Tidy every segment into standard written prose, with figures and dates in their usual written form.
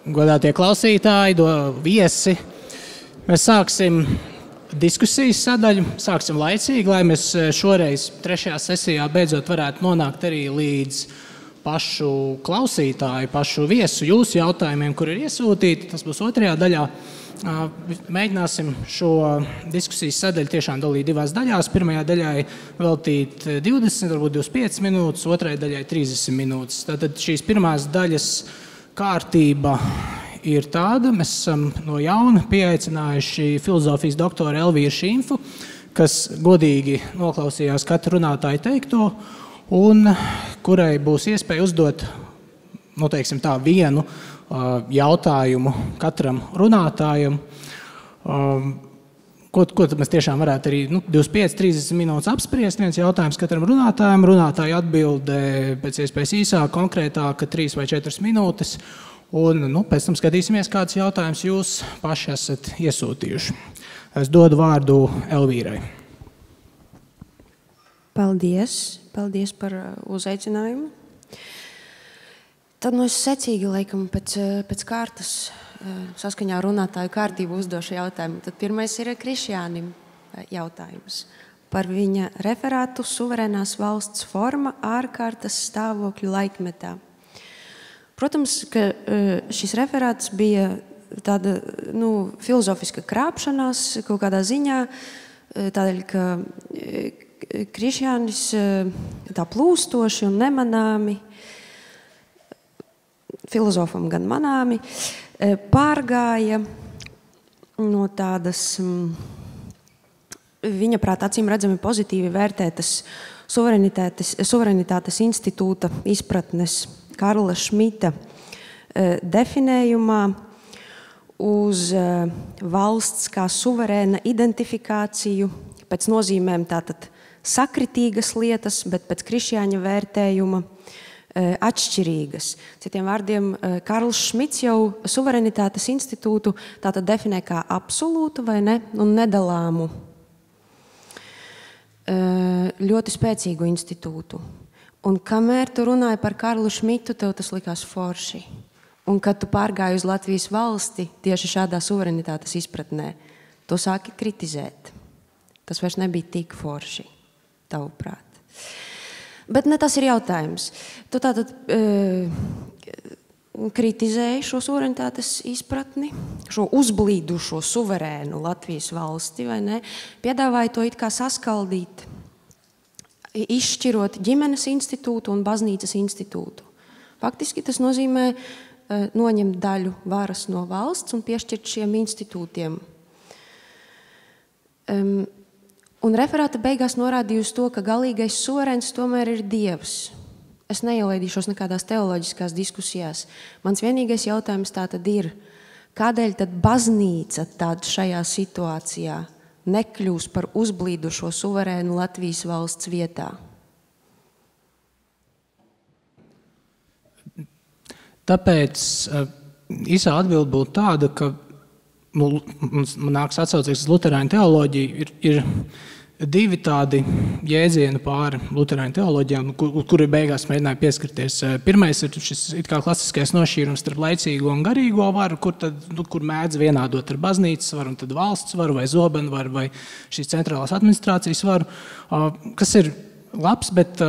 Godātie klausītāji, viesi, mēs sāksim diskusijas sadaļu, sāksim laicīgi, lai mēs šoreiz trešajā sesijā beidzot varētu nonākt arī līdz pašu klausītāju, pašu viesu jūsu jautājumiem, kur ir iesūtīti. Tas būs otrajā daļā. Mēģināsim šo diskusijas sadaļu tiešām dalīt divās daļās. Pirmajā daļai veltīt 20, varbūt 25 minūtes, otrajā daļai 30 minūtes. Tātad šīs pirmās daļas kārtība ir tāda. Mēs esam no jauna pieaicinājuši filozofijas doktoru Elvīru Šimfu, kas godīgi noklausījās katru runātāju teikto un kurai būs iespēja uzdot, teiksim tā, vienu jautājumu katram runātājam. Ko tad mēs tiešām varētu arī 25-30 minūtes apspriest, viens jautājums katram runātājam, runātāja atbilde pēc iespējas īsāk, konkrētāk, 3 vai 4 minūtes, un pēc tam skatīsimies, kāds jautājums jūs paši esat iesūtījuši. Es dodu vārdu Elvīrai. Paldies par uzaicinājumu. Tad es secīgi, laikam, pēc kārtas saskaņā runātāju kārtību uzdošu jautājumu. Tad pirmais ir Krišjānim jautājums par viņa referātu suverēnās valsts forma ārkārtas stāvokļu laikmetā. Protams, ka šis referāts bija tāda filozofiska krāpšanās kaut kādā ziņā, tādēļ, ka Krišjānis tā plūstoši un nemanāmi, filozofam gan manāmi, pārgāja no tādas, viņa prāt, acīm redzami pozitīvi vērtētas suverenitātes institūta izpratnes Karla Šmita definējumā uz valsts kā suverēna identifikāciju, pēc nozīmēm tātad sakritīgas lietas, bet pēc Krišjāņa vērtējuma atšķirīgas. Citiem vārdiem, Karls Šmits jau suverenitātes institūtu tātad definē kā absolūtu vai ne, un nedalāmu ļoti spēcīgu institūtu. Un kamēr tu runāji par Karlu Šmitu, tev tas likās forši. Un kad tu pārgāji uz Latvijas valsti tieši šādā suverenitātes izpratnē, tu sāki kritizēt. Tas vairs nebija tik forši, tavuprāt. Bet ne tas ir jautājums. Tu tātad kritizēji šo suverenitātes izpratni, šo uzblīdušo suverēnu Latvijas valsti, vai ne? Piedāvāji to it kā saskaldīt, izšķirot ģimenes institūtu un baznīcas institūtu. Faktiski tas nozīmē noņemt daļu varas no valsts un piešķirt šiem institūtiem. Un referāta beigās norādīja uz to, ka galīgais suverēns tomēr ir Dievs. Es neielaidīšos nekādās teoloģiskās diskusijās. Mans vienīgais jautājums tā tad ir, kādēļ tad baznīca tad šajā situācijā nekļūs par uzblīdušo suverēnu Latvijas valsts vietā? Tāpēc īsā atbilde būtu tāda, ka man nāks atsaucies uz luterāņu teoloģiju, ir divi tādi jēdzieni pāri luterāņu teoloģijām, kuri beigās mēģināja pieskarties. Pirmais ir šis it kā klasiskais nošķīrums starp laicīgo un garīgo varu, kur mēdz vienādot ar baznīcas varu, un tad valsts varu vai zobenu varu vai šīs centrālās administrācijas varu, kas ir labs, bet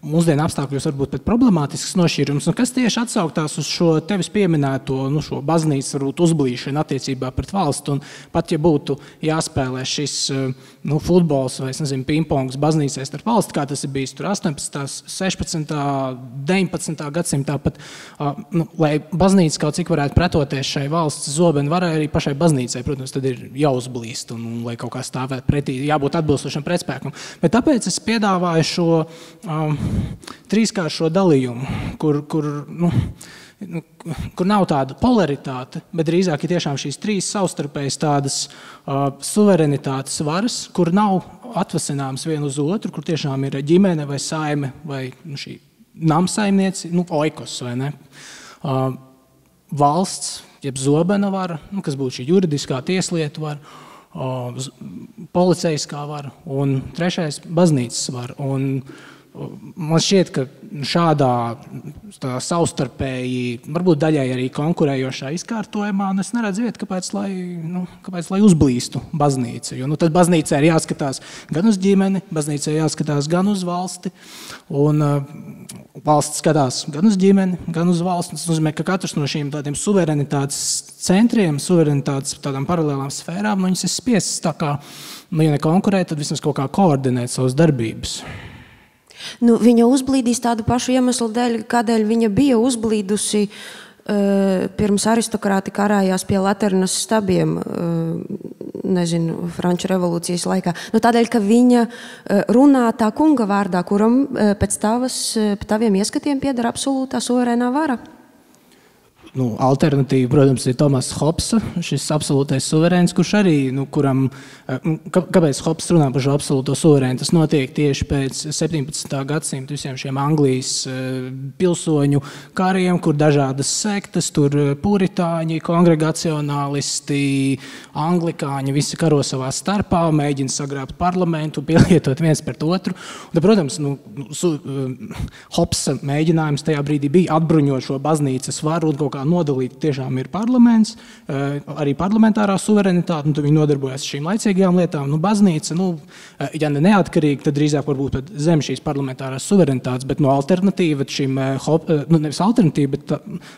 mūsdienu apstākļos varbūt pat problemātisks nošķīrums. Un kas tieši atsauktās uz šo tevis pieminēto, šo baznīcas varbūt uzblīšanu attiecībā pret valstu. Un pat ja būtu jāspēlē šis futbols vai, pingpongs baznīcai starp valsti, kā tas ir bijis tur 18., 16., 19. gadsimtā, pat, lai baznīca kaut cik varētu pretoties šai valsts zobenu varai, arī pašai baznīcai, protams, tad ir jāuzblīst un lai kaut kā stāvēt pretī, jābūt atbilstošam pretspēkam. Bet tāpēc es piedāvāju šo trīskāršo dalījumu, kur nav tāda polaritāte, bet drīzāk ir tiešām šīs trīs savstarpējas tādas suverenitātes varas, kur nav atvasināmas vienu uz otru, kur tiešām ir ģimene vai saime vai šī namsaimnieci, oikos vai ne. Valsts, jeb zobena vara, kas būtu šī juridiskā tieslietu vara, policeiskā vara un trešais baznīcas vara. Un man šķiet, ka šādā savstarpēji, varbūt daļai arī konkurējošā izkārtojumā, es neredzu vietu, kāpēc lai uzblīstu baznīca. Jo tad baznīcai ir jāskatās gan uz ģimeni, baznīcai jāskatās gan uz valsti, un valsts skatās gan uz ģimeni, gan uz valsti. Tas nozīmē, ka katrs no šīm tādiem suverenitātes centriem, suverenitātes tādām paralēlām sfērām, viņas ir spiests tā kā, ja ne konkurēt, tad vismaz kaut kā koordinēt savas darbības. Viņa uzblīdīs tādu pašu iemeslu dēļ, kādēļ viņa bija uzblīdusi pirms aristokrāti karājās pie Laternas stabiem, Franču revolūcijas laikā. Tādēļ, ka viņa runā tā kunga vārdā, kuram pēc taviem ieskatiem pieder absolūtā suverēnā vara. Alternatīva, protams, ir Tomas Hobsa, šis absolūtais suverēns, kurš arī, kuram, kāpēc Hobs runā par šo absolūto suverēnu, tas notiek tieši pēc 17. gadsimta visiem šiem Anglijas pilsoņu kariem, kur dažādas sektas, tur puritāņi, kongregacionālisti, anglikāņi, visi karo savā starpā, mēģina sagrābt parlamentu, pielietot viens pret otru. Un, protams, Hobsa mēģinājums tajā brīdī bija atbruņot šo baznīcas varu un kaut kā nodalīt tiešām ir parlaments, arī parlamentārā suverenitāte, un viņi nodarbojas šīm laicīgajām lietām. Baznīca, ja ne neatkarīgi, tad drīzāk varbūt pat zem šīs parlamentārās suverenitātes, bet alternatīva šim, nevis alternatīva, bet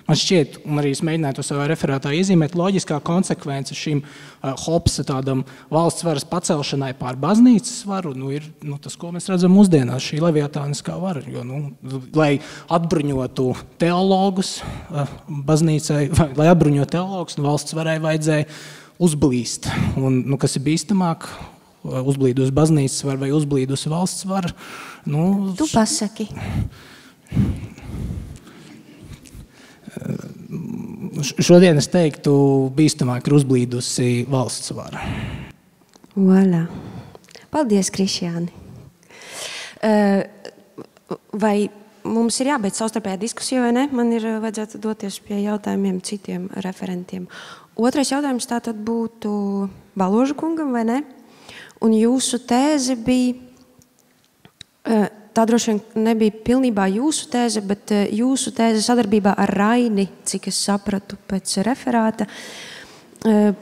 man šķiet, un arī es mēģināju to savā referātā iezīmēt, loģiskā konsekvence šim Hobsa tādam valsts varas pacelšanai pār baznīcas varu, ir tas, ko mēs redzam mūsdienās, šī leviatāniskā vara, jo, lai atbruņotu teologus, baznīcai, lai atbruņot teologus, valsts varai vajadzēja uzblīst. Un, kas ir bīstamāk, uzblīdus baznīcas var vai uzblīdus valsts var? Tu pasaki. Šodien es teiktu, bīstamāk ir uzblīdusi valsts vara. Voilà. Paldies, Krišjāni. Vai mums ir jābeidz savstarpējā diskusija, vai ne? Man ir vajadzētu doties pie jautājumiem citiem referentiem. Otrais jautājums tātad būtu Baloža kungam, vai ne? Un jūsu tēze bija, tā droši vien nebija pilnībā jūsu tēze, bet jūsu tēze sadarbībā ar Raini, cik es sapratu pēc referāta,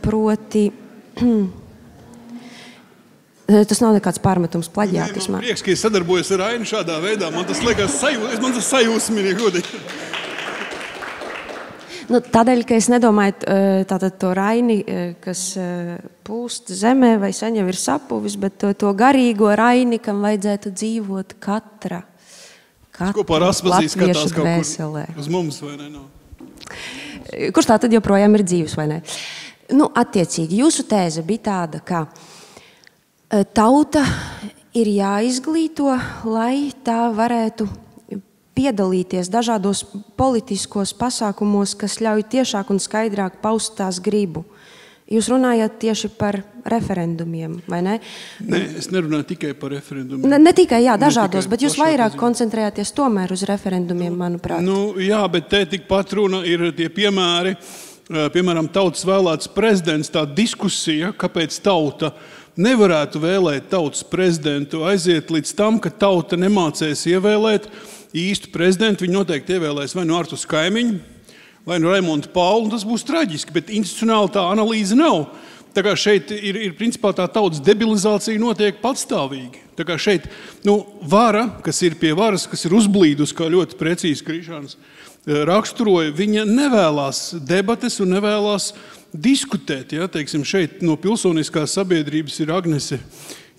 proti... Tas nav nekāds pārmetums plaģiātismā. Man prieks, ka es sadarbojos ar Ainu šādā veidā. Man tas liekas sajūsmīgi godīgi. Tādēļ, ka es nedomāju tātad to Raini, kas pūst zemē vai sen jau ir sapuvis, bet to garīgo Raini, kam vajadzētu dzīvot katra kopā ar Aspazī skatās kaut dvēselē. Kur uz mums, vai ne? Kurš tā tad joprojām ir dzīvs, vai ne? Attiecīgi, jūsu tēze bija tāda, ka tauta ir jāizglīto, lai tā varētu piedalīties dažādos politiskos pasākumos, kas ļauj tiešāk un skaidrāk paust tās gribu. Jūs runājat tieši par referendumiem, vai ne? Nē, es nerunāju tikai par referendumiem. Ne tikai, jā, dažādos, bet jūs vairāk koncentrējāties tomēr uz referendumiem, manuprāt. Jā, bet te tikpat runa ir tie piemēri, piemēram, tautas vēlēts prezidents, tā diskusija, kāpēc tauta nevarētu vēlēt tautas prezidentu, aiziet līdz tam, ka tauta nemācēs ievēlēt īstu prezidentu, viņi noteikti ievēlēs vai no Artus Kaimiņu, vai no Raimonda Paulu, un tas būs traģiski, bet institucionāli tā analīze nav. Tā kā šeit ir principā tā tautas debilizācija notiek patstāvīgi. Tā kā šeit, vara, kas ir pie varas, kas ir uzblīdus, kā ļoti precīzi Krišāns raksturoja, viņa nevēlās debates un nevēlās diskutēt. Ja? Teiksim, šeit no pilsoniskās sabiedrības ir Agnese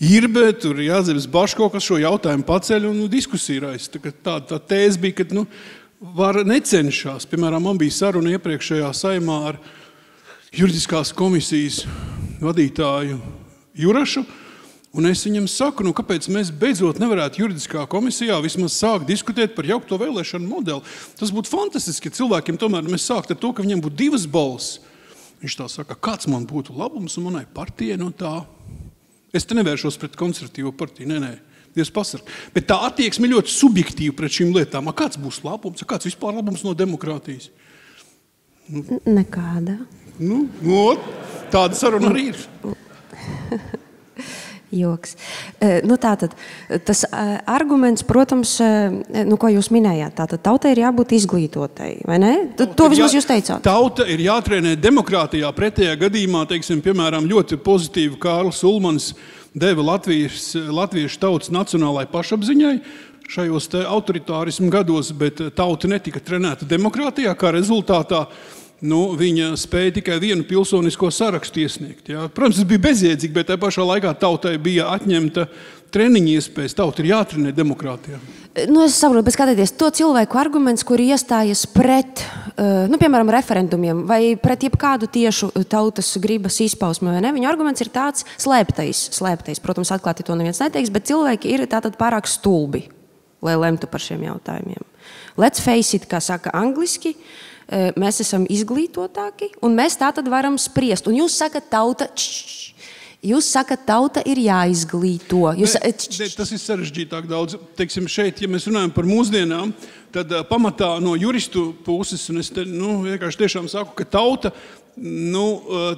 Irbe, tur Jāzeps Baško, kas šo jautājumu paceļ un diskusiju raisa. Tā tēze bija, ka vara necenšās. Piemēram, man bija saruna iepriekšējā saimā ar juridiskās komisijas vadītāju Jurašu, un es viņam saku, kāpēc mēs beidzot nevarētu juridiskā komisijā vismaz sākt diskutēt par jaukto vēlēšanu modeli. Tas būtu fantastiski, ja cilvēkiem tomēr mēs sākt ar to, ka viņiem būtu 2 balss. Viņš tā saka, kāds man būtu labums un manai partijai no tā. Es te nevēršos pret konservatīvo partiju, nē. Dievs pasarg. Bet tā attieksme ļoti subjektīva pret šīm lietām. Kāds būs labums? Kāds vispār labums no demokrātijas? Nekāda. Tāda saruna arī ir. Joks. Nu, tātad, tas arguments, protams, ko jūs minējāt, tātad tautai ir jābūt izglītotai, vai ne? To vismaz jūs teicāt. Tauta ir jātrenē demokrātijā, pretējā gadījumā, teiksim, piemēram, ļoti pozitīvi Kārlis Ulmans deva latviešu tautas nacionālai pašapziņai šajos te autoritārismu gados, bet tauta netika trenēta demokrātijā, kā rezultātā viņa spēja tikai vienu pilsonisko sarakstu iesniegt. Jā. Protams, tas bija bezjēdzīgi, bet tajā pašā laikā tautai bija atņemta treniņa iespējas. Tauta ir jātrenē demokrātijā. Es saprotu, bet skatieties, to cilvēku arguments, kuri iestājas pret, piemēram, referendumiem vai pret jebkādu tiešu tautas gribas izpausmi, vai ne? Viņa arguments ir tāds slēptais. Protams, atklāti to neviens neteiks, bet cilvēki ir tātad pārāk stulbi, lai lemtu par šiem jautājumiem. Let's face it, kā saka angliski, mēs esam izglītotāki, un mēs tā tad varam spriest. Un jūs sakat, tauta ir jāizglīto. Tas ir sarežģītāk daudz. Teiksim, šeit, ja mēs runājam par mūsdienām, tad pamatā no juristu puses, un es vienkārši tiešām saku, ka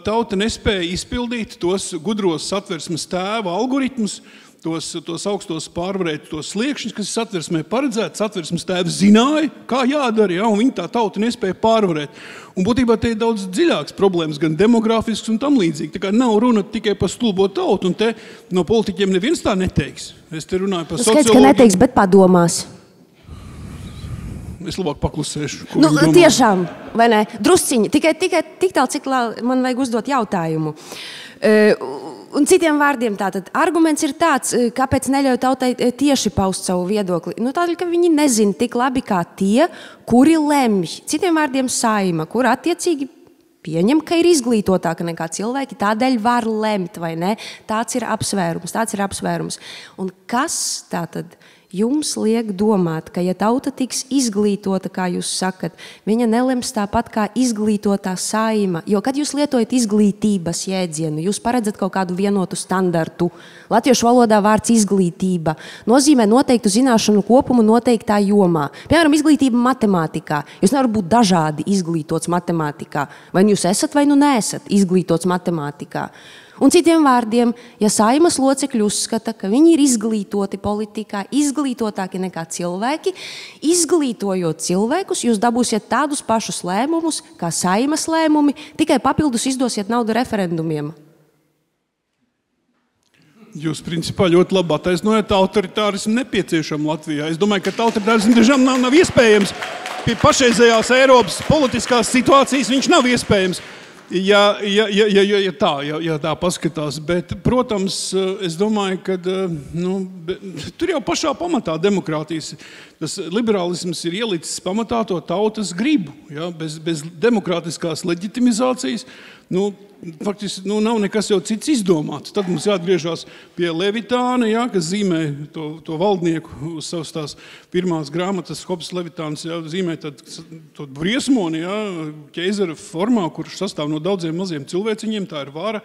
tauta nespēja izpildīt tos gudros satversmes tēva algoritmus, tos augstos pārvarēt, tos sliekšņus, kas satversmē paredzēti, satversmes tēvs zināja, kā jādara, un viņi tā tauta nespēja pārvarēt. Un būtībā te ir daudz dziļāks problēmas, gan demogrāfisks un tam līdzīgi. Tā kā nav runa tikai par stulbo tautu, un te no politiķiem neviens tā neteiks. Es te runāju par socioloģiju. Skaidrs, ka neteiks, bet padomās. Es labāk paklusēšu. Tiešām, vai ne? Drusciņi, tikai tik tālu, cik man vajag uzdot jautājumu. Un citiem vārdiem tātad arguments ir tāds, kāpēc neļauj tautai tieši paust savu viedokli. Tādēļ, ka viņi nezina tik labi kā tie, kuri lemj. Citiem vārdiem Saeima, kur attiecīgi pieņem, ka ir izglītotāka nekā cilvēki, tādēļ var lemt, vai ne? Tāds ir apsvērums. Un kas tātad jums liek domāt, ka ja tauta tiks izglītota, kā jūs sakat, viņa nelems tāpat kā izglītotā Saeima, jo kad jūs lietojat izglītības jēdzienu, jūs paredzat kaut kādu vienotu standartu. Latviešu valodā vārds izglītība nozīmē noteiktu zināšanu kopumu noteiktā jomā. Piemēram, izglītība matemātikā. Jūs nevarat būt dažādi izglītots matemātikā. Vai jūs esat vai neesat izglītots matemātikā. Un citiem vārdiem, ja Saeimas locekļi uzskata, ka viņi ir izglītoti politikā, izglītotāki nekā cilvēki, izglītojot cilvēkus, jūs dabūsiet tādus pašus lēmumus, kā Saeimas lēmumi, tikai papildus izdosiet naudu referendumiem. Jūs, principā, ļoti labi attaisnojat autoritārismu nepieciešamu Latvijā. Es domāju, ka autoritārismu tiešām nav iespējams. Pie pašreizējās Eiropas politiskās situācijas viņš nav iespējams. Ja tā paskatās, bet, protams, es domāju, ka tur jau pašā pamatā demokrātijas, tas liberālisms ir ielicis pamatā to tautas gribu, ja, bez demokrātiskās leģitimizācijas, faktiski nav nekas jau cits izdomāts. Tad mums jāatgriežās pie Levitāna, ja, kas zīmē to valdnieku uz savas tās pirmās grāmatas. Hobs Levitāns zīmē to briesmoni, ja, ķeizara formā, kurš sastāv no daudziem maziem cilvēciņiem, tā ir vara.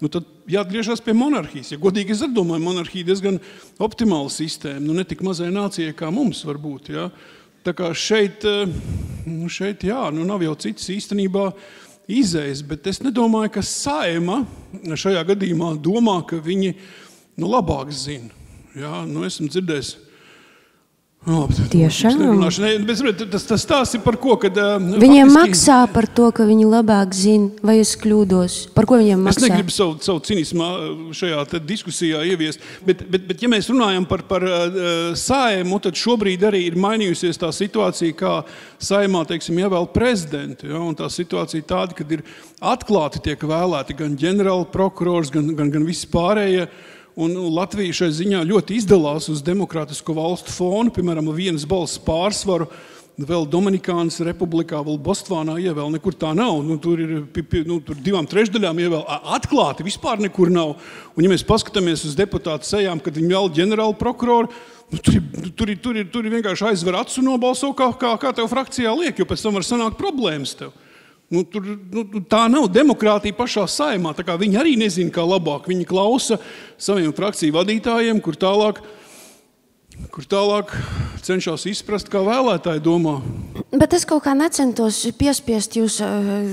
Tad jāatgriežās pie monarhijas. Ja godīgi es domāju, monarhija diezgan optimāla sistēma, ne tik mazai nācijai kā mums varbūt. Ja. Tā kā šeit nav jau cits īstenībā izējas, bet es nedomāju, ka Saeima šajā gadījumā domā, ka viņi labāk zina. Jā, esmu dzirdējis. Tiešām? Tas stāsts ir par ko, kad... Viņiem maksā par to, ka viņi labāk zina, vai es kļūdos? Par ko viņiem maksā? Es negribu savu cinismā šajā diskusijā ieviest, bet ja mēs runājam par Saeimu, tad šobrīd arī ir mainījusies tā situācija, kā Saeimā, ievēl prezidentu. Ja, un tā situācija tāda, kad ir atklāti tiek vēlēti gan ģenerāla prokurors, gan visi pārējie. Un Latvija šai ziņā ļoti izdalās uz demokrātisko valstu fonu, piemēram, vienas balss pārsvaru, vēl Dominikānas republikā, vēl Bostvānā ievēl, nekur tā nav. Tur ir tur 2/3 ievēl atklāti, vispār nekur nav. Un ja mēs paskatāmies uz deputātu sejām, kad viņi vēl ģenerāla prokuroru, tur ir vienkārši aizver acu un nobalso, kā tev frakcijā liek, jo pēc tam var sanākt problēmas tev. Tā nav demokrātija pašā Saeimā, tā kā viņi arī nezina, kā labāk. Viņi klausa saviem frakciju vadītājiem, kur tālāk kur tālāk cenšas izprast, kā vēlētāji domā. Bet es kaut kā necentos piespiest jūs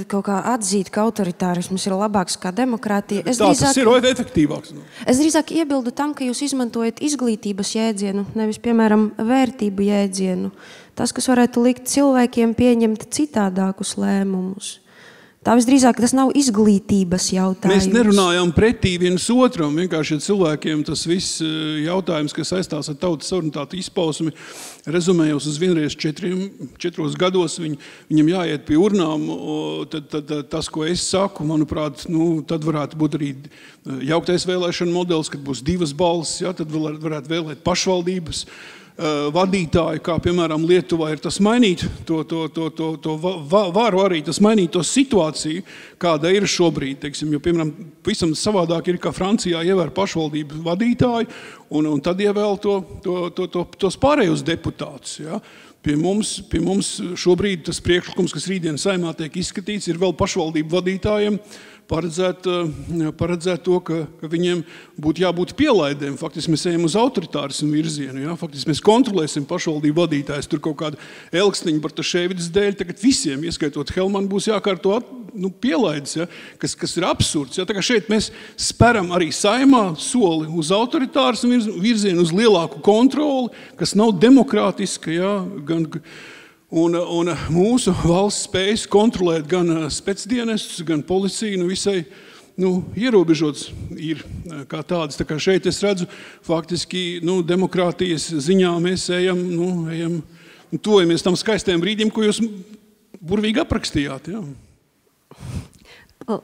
kaut kā atzīt, ka autoritārisms ir labāks kā demokrātija. Tas ir vai efektīvāks? Es drīzāk iebildu tam, ka jūs izmantojat izglītības jēdzienu, nevis, piemēram, vērtību jēdzienu. Tas, kas varētu likt cilvēkiem pieņemt citādākus lēmumus. Tā visdrīzāk tas nav izglītības jautājums. Mēs nerunājam pretī viens otram. Vienkārši cilvēkiem tas viss jautājums, kas saistās ar tautas suverenitāti izpausmi, rezumējos uz vienreiz 4 gados, viņam jāiet pie urnām. Tad tas, ko es saku, manuprāt, tad varētu būt arī jauktais vēlēšana modelis, kad būs 2 balsis, tad varētu vēlēt pašvaldības vadītāji, kā piemēram Lietuvā, ir tas mainīt to varu arī, tas mainīt to situāciju, kāda ir šobrīd. Teiksim, jo, piemēram, visam savādāk ir, kā Francijā ievēl pašvaldību vadītāji, un tad ievēl tos pārējos deputātus. Ja? Pie mums šobrīd tas priekšlikums, kas rītdien Saeimā tiek izskatīts, ir vēl pašvaldību vadītājiem paredzēt to, ka viņiem būtu jābūt pielaidēm. Faktiski mēs ejam uz autoritārismu virzienu. Ja? Faktiski mēs kontrolēsim pašvaldību vadītājus. Tur kaut kāda Elksniņa Bartaševidas dēļ tagad visiem, ieskaitot Helmanu, būs jākārto pielaides, ja? kas ir absurds. Ja? Tā kā šeit mēs speram arī Saeimā soli uz autoritārismu virzienu, uz lielāku kontroli, kas nav demokrātiska, ja? Un mūsu valsts spējas kontrolēt gan specdienestus, gan policiju, visai ierobežots ir kā tādas. Tā kā šeit es redzu, faktiski demokrātijas ziņā mēs ejam tojamies tam skaistajam brīdim, ko jūs burvīgi aprakstījāt. Ja?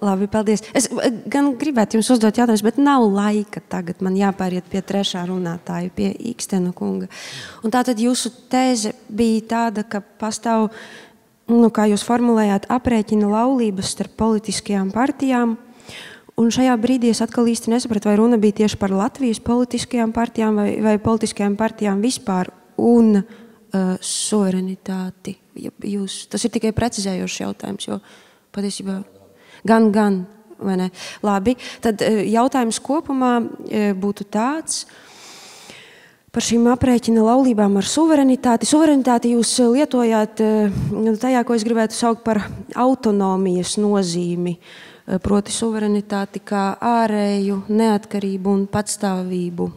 Labi, paldies. Es gan gribētu jums uzdot jautājumus, bet nav laika tagad. Man jāpāriet pie 3. runātāja, pie Ikstena kunga. Un tātad jūsu tēze bija tāda, ka pastāv, kā jūs formulējāt, aprēķina laulības starp politiskajām partijām. Un šajā brīdī es atkal īsti nesapratu, vai runa bija tieši par Latvijas politiskajām partijām vai politiskajām partijām vispār un suverenitāti. Tas ir tikai precizējošs jautājums, jo patiesībā... Gan, vai ne? Labi, tad jautājums kopumā būtu tāds par šīm aprēķina laulībām ar suverenitāti. Suverenitāti jūs lietojāt tajā, ko es gribētu saukt par autonomijas nozīmi, proti suverenitāti kā ārēju neatkarību un patstāvību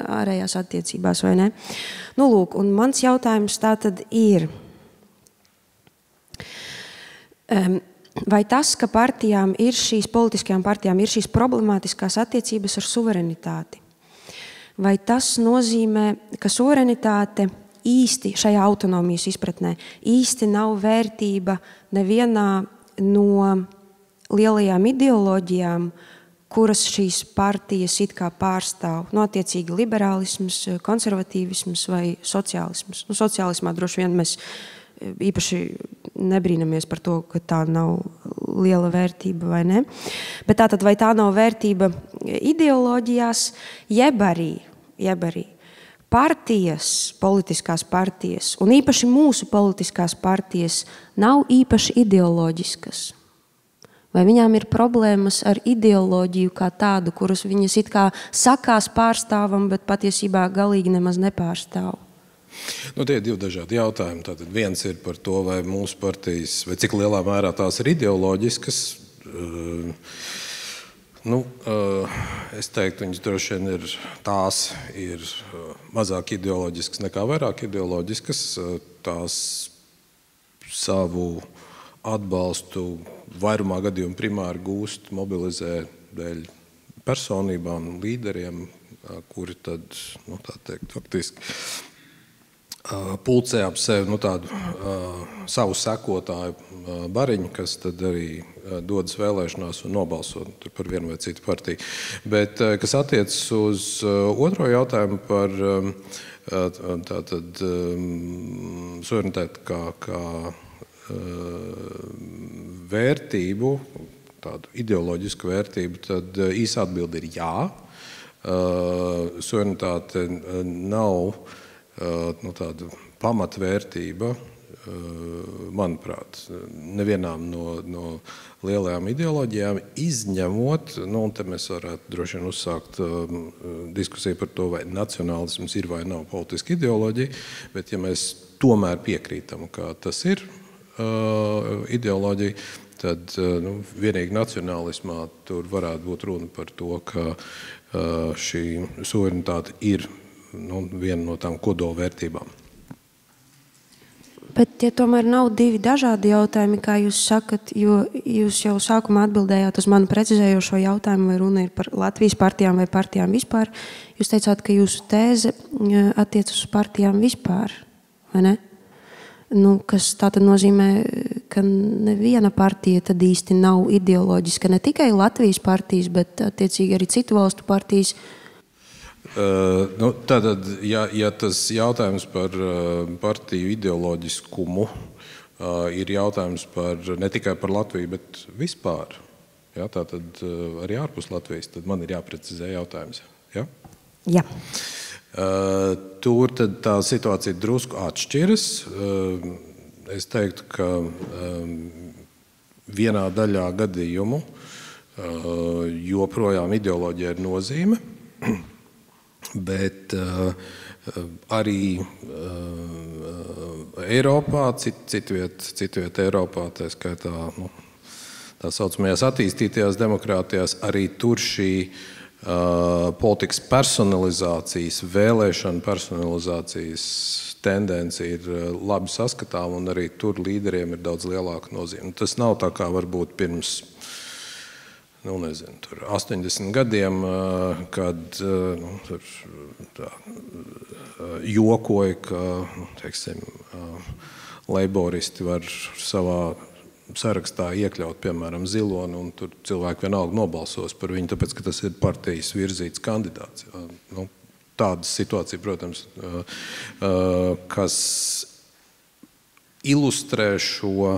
ārējās attiecībās, vai ne? Lūk, un mans jautājums tātad ir... Vai tas, ka politiskajām partijām ir šīs problemātiskās attiecības ar suverenitāti, vai tas nozīmē, ka suverenitāte īsti šajā autonomijas izpratnē īsti nav vērtība nevienā no lielajām ideoloģijām, kuras šīs partijas it kā pārstāv? Attiecīgi liberālisms, konservatīvisms vai sociālisms? Sociālismā droši vien mēs īpaši nebrīnamies par to, ka tā nav liela vērtība vai ne. Bet tātad vai tā nav vērtība ideoloģijās, jeb arī partijas, politiskās partijas, un īpaši mūsu politiskās partijas nav īpaši ideoloģiskas? Vai viņām ir problēmas ar ideoloģiju kā tādu, kuras viņas it kā sakās pārstāvam, bet patiesībā galīgi nemaz nepārstāv? Tie ir 2 dažādi jautājumi. Tātad viens ir par to, vai mūsu partijas, vai cik lielā mērā tās ir ideoloģiskas. Es teiktu, viņas droši vien ir mazāk ideoloģiskas nekā vairāk ideoloģiskas. Tās savu atbalstu vairumā gadījumu primāri gūst, mobilizē dēļ personībām, līderiem, kuri tad, tā teikt, faktiski pulcē ap sevi tādu savu sekotāju bariņu, kas tad arī dodas vēlēšanās un nobalso par vienu vai citu partiju. Bet, kas attiecas uz otro jautājumu par tātad suverenitāti kā vērtību, tādu ideoloģisku vērtību, tad īsa atbilde ir jā. Suverenitāte nav tāda pamatvērtība manuprāt, nevienām no lielajām ideoloģijām, izņemot, un te mēs varētu droši vien uzsākt diskusiju par to, vai nacionālisms ir vai nav politiska ideoloģija, bet ja mēs tomēr piekrītam, ka tas ir ideoloģija, tad vienīgi nacionālismā tur varētu būt runa par to, ka šī suverenitāte ir viena no tām kodolvērtībām. Bet ja tomēr nav divi dažādi jautājumi, kā jūs sakat, jo jūs jau sākumā atbildējāt uz manu precizējošo jautājumu, vai runa ir par Latvijas partijām vai partijām vispār. Jūs teicāt, ka jūsu tēze attiec uz partijām vispār, vai ne? Kas tātad nozīmē, ka neviena partija tad īsti nav ideoloģiska, ne tikai Latvijas partijas, bet attiecīgi arī citu valstu partijas. Tātad, ja tas jautājums par partiju ideoloģiskumu ir jautājums ne tikai par Latviju, bet vispār, tātad arī ārpus Latvijas, tad man ir jāprecizē jautājums. Ja? Jā. Tur tad tā situācija drusku atšķiras. Es teiktu, ka vienā daļā gadījumu joprojām ideoloģija ir nozīme, bet arī Eiropā, citviet Eiropā, tā skaitā tā saucamajās attīstītajās demokrātijās, arī tur šī politikas personalizācijas, vēlēšana personalizācijas tendence ir labi saskatām, un arī tur līderiem ir daudz lielāka nozīme. Tas nav tā kā varbūt pirms 80 gadiem, kad jokoja, ka leiboristi var savā sarakstā iekļaut, piemēram, Ziloni, un tur cilvēki vienalga nobalsos par viņu, tāpēc, ka tas ir partijas virzīts kandidāts. Tāda situācija, protams, kas ilustrē šo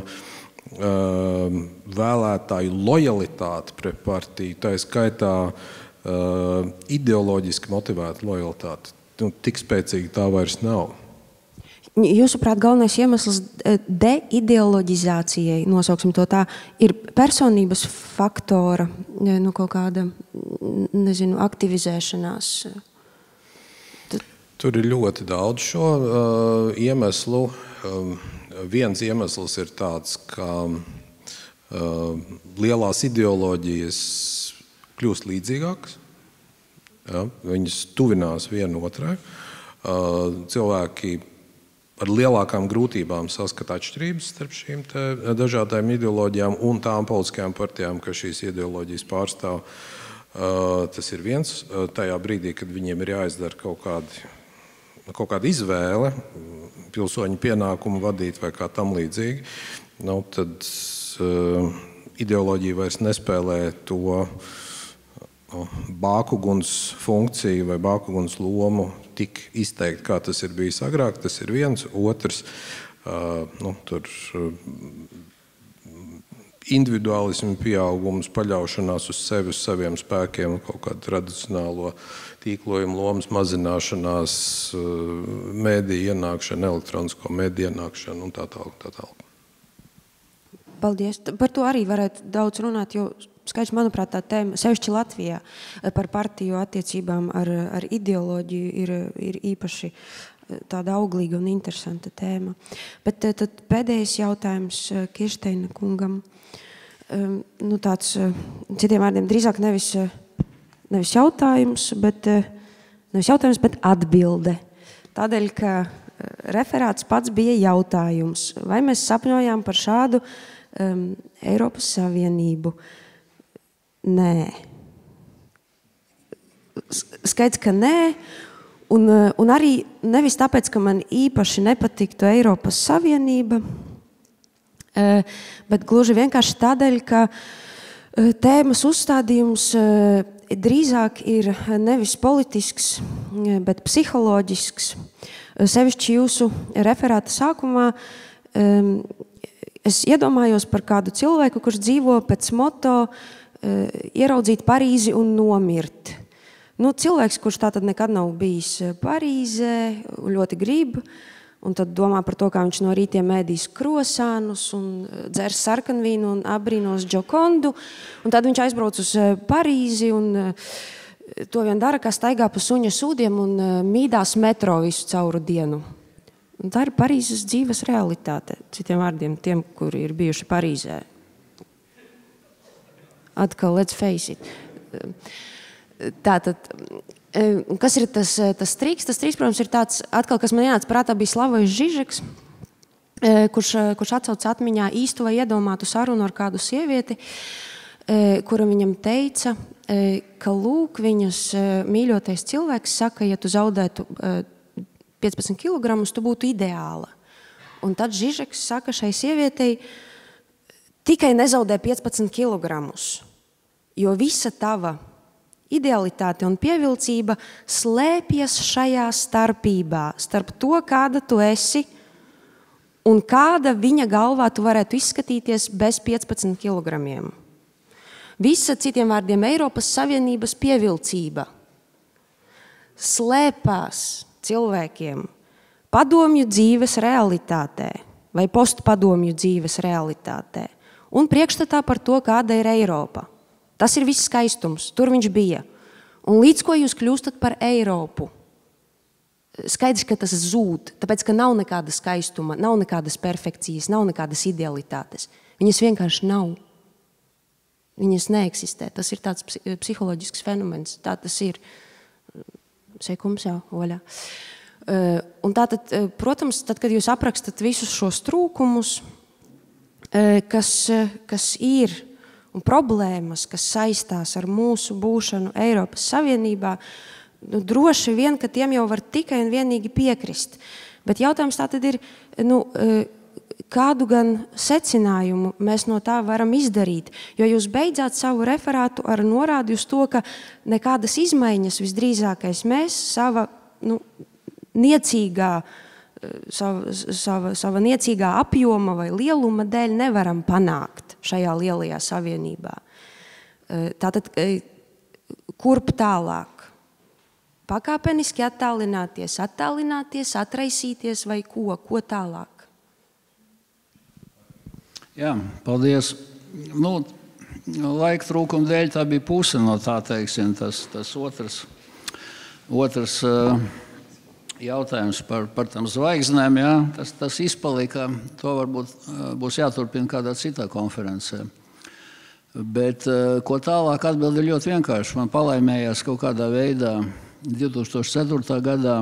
vēlētāju lojalitāti pret partiju, tā skaitā ideoloģiski motivēta lojalitāte. Tik spēcīgi tā vairs nav. Jūsuprāt, galvenais iemesls deideoloģizācijai, nosauksim to tā, ir personības faktora, kaut kāda, aktivizēšanās? Tur ir ļoti daudz šo iemeslu. Viens iemesls ir tāds, ka lielās ideoloģijas kļūst līdzīgākas. Viņas tuvinās viena otrai. Cilvēki ar lielākām grūtībām saskata atšķirības starp šīm dažādām ideoloģijām un tām politiskajām partijām, kas šīs ideoloģijas pārstāv. Tas ir viens. Tajā brīdī, kad viņiem ir jāizdara kaut kāda izvēle, pilsoņu pienākumu vadīt vai kā tam līdzīgi, tad ideoloģija vairs nespēlē to bākuguns funkciju vai bākuguns lomu tik izteikti, kā tas ir bijis agrāk. Tas ir viens. Otrs, tur individuālismu pieaugums, paļaušanās uz sevi, uz saviem spēkiem, kaut kādu tradicionālo tīklojumu lomas mazināšanās, mēdīju ienākšana, elektronisko mēdīju ienākšana un tā tālāk. Paldies. Par to arī varētu daudz runāt, jo skaidrs, manuprāt, tā tēma, sevišķi Latvijā, par partiju attiecībām ar ideoloģiju ir īpaši tāda auglīga un interesanta tēma. Bet tad pēdējais jautājums Kirsteina kungam. Tāds, citiem vārdiem, drīzāk nevis jautājums, bet atbilde. Tādēļ, ka referāts pats bija jautājums. Vai mēs sapņojām par šādu Eiropas Savienību? Nē. Skaidrs, ka nē. Un arī nevis tāpēc, ka man īpaši nepatiktu Eiropas Savienība, bet gluži vienkārši tādēļ, ka tēmas uzstādījums drīzāk ir nevis politisks, bet psiholoģisks. Sevišķi jūsu referāta sākumā es iedomājos par kādu cilvēku, kurš dzīvo pēc moto ieraudzīt Parīzi un nomirt. Cilvēks, kurš tātad nekad nav bijis Parīzē, ļoti grib, Un tad domā par to, kā viņš no rītiem ēdīs krosānus un dzers sarkanvīnu un apbrīnos Džokondu. Un tad viņš aizbrauc uz Parīzi un to vien dara, kā staigā pa suņa sūdiem un mīdās metro visu cauru dienu. Un tā ir Parīzes dzīves realitāte, citiem vārdiem, tiem, kuri ir bijuši Parīzē. Atkal, let's face it. Tātad, kas ir tas triks? Tas triks, protams, ir tāds, atkal, kas man ienāca prātā, bija Slavojs Žižeks, kurš atsauc atmiņā īstu vai iedomātu sarunu ar kādu sievieti, kura viņam teica, ka lūk, viņas mīļotais cilvēks saka, ja tu zaudētu 15 kilogramus, tu būtu ideāla. Un tad Žižeks saka šai sievietei, tikai nezaudē 15 kilogramus, jo visa tava idealitāte un pievilcība slēpjas šajā starpībā, starp to, kāda tu esi un kāda viņa galvā tu varētu izskatīties bez 15 kilogramiem. Visa, citiem vārdiem, Eiropas Savienības pievilcība slēpās cilvēkiem padomju dzīves realitātē vai postpadomju dzīves realitātē un priekšstatā par to, kāda ir Eiropa. Tas ir viss skaistums, tur viņš bija. Un līdz ko jūs kļūstat par Eiropu, skaidrs, ka tas zūd, tāpēc, ka nav nekāda skaistuma, nav nekādas perfekcijas, nav nekādas idealitātes. Viņas vienkārši nav. Viņas neeksistē. Tas ir tāds psiholoģisks fenomens. Tā tas ir. Sekums, jā, oļā. Un tātad, protams, tad, kad jūs aprakstat visus šos trūkumus, kas ir un problēmas, kas saistās ar mūsu būšanu Eiropas Savienībā, droši vien, ka tiem jau var tikai un vienīgi piekrist. Bet jautājums tā tad ir, kādu gan secinājumu mēs no tā varam izdarīt? Jo jūs beidzāt savu referātu ar norādi uz to, ka nekādas izmaiņas visdrīzākais mēs sava niecīgā apjoma vai lieluma dēļ nevaram panākt šajā lielajā savienībā. Tātad, kurp tālāk? Pakāpeniski attālināties, atraisīties vai ko tālāk? Jā, paldies. Laika trūkuma dēļ tā bija puse no tā, teiksim, tas otrs jautājums par tām zvaigznēm, jā, tas izpalika, to varbūt būs jāturpina kādā citā konferencē. Bet ko tālāk atbildi ļoti vienkārši. Man palaimējās kaut kādā veidā 2004. gadā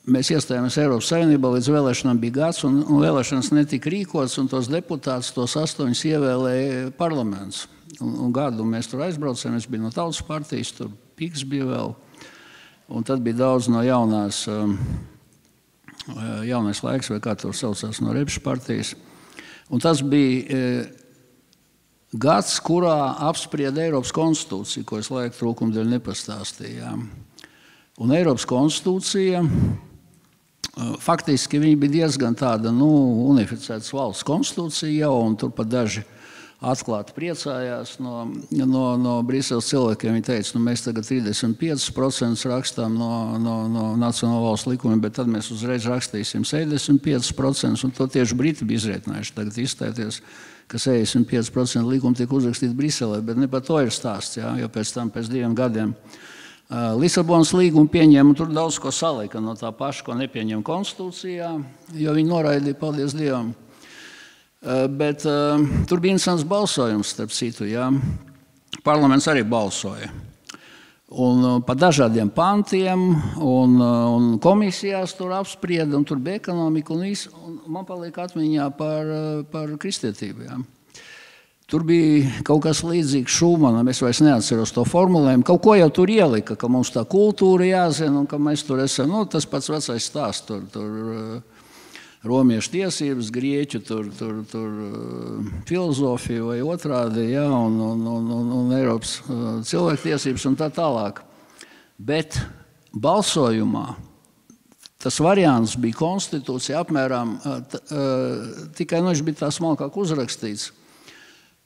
mēs iestājāmies Eiropas Savienībā, līdz vēlēšanām bija gads, un vēlēšanas netika rīkots, un tos deputātus, tos 8 ievēlēja parlaments. Un gadu mēs tur aizbraucām, es biju no Tautas partijas, tur Piks bija vēl. Un tad bija daudz no jaunais laiks, vai kā tur saucās, no Repša partijas. Un tas bija gads, kurā apsprieda Eiropas konstitūciju, ko es laika trūkuma dēļ nepastāstījām. Un Eiropas konstitūcija, faktiski viņa bija diezgan tāda, unificētas valsts konstitūcija jau, un tur pat daži atklāti priecājās no Briseles cilvēkiem. Viņi teica, mēs tagad 35% rakstām no nacionālo valstu likumiem, bet tad mēs uzreiz rakstīsim 75%, un to tieši Briti bija izrietinājuši tagad izstāties, ka 75% likumi tiek uzrakstīti Briselē, bet ne par to ir stāsts, jā, jo pēc 2 gadiem Lisabonas līgumu pieņēma, un tur daudz ko salika no tā paša, ko nepieņem konstitūcijā, jo viņi noraidīja, paldies Dievam. Bet tur bija interesants balsojums, starp citu, jā. Parlaments arī balsoja. Un pa dažādiem pantiem, un komisijās tur apsprieda, un tur bija ekonomika, un man paliek atmiņā par kristietību, jā. Tur bija kaut kas līdzīgs Šūmanam, es vairs neatceros to formulējumu. Kaut ko jau tur ielika, ka mums tā kultūra jāzina, un ka mēs tur esam, tas pats vecais stāsts, tur romiešu tiesības, grieķu tur filozofija vai otrādi, jā, un Eiropas cilvēktiesības un tā tālāk. Bet balsojumā tas variants bija konstitūcija apmēram, tikai viņš bija tā smalkāk uzrakstīts.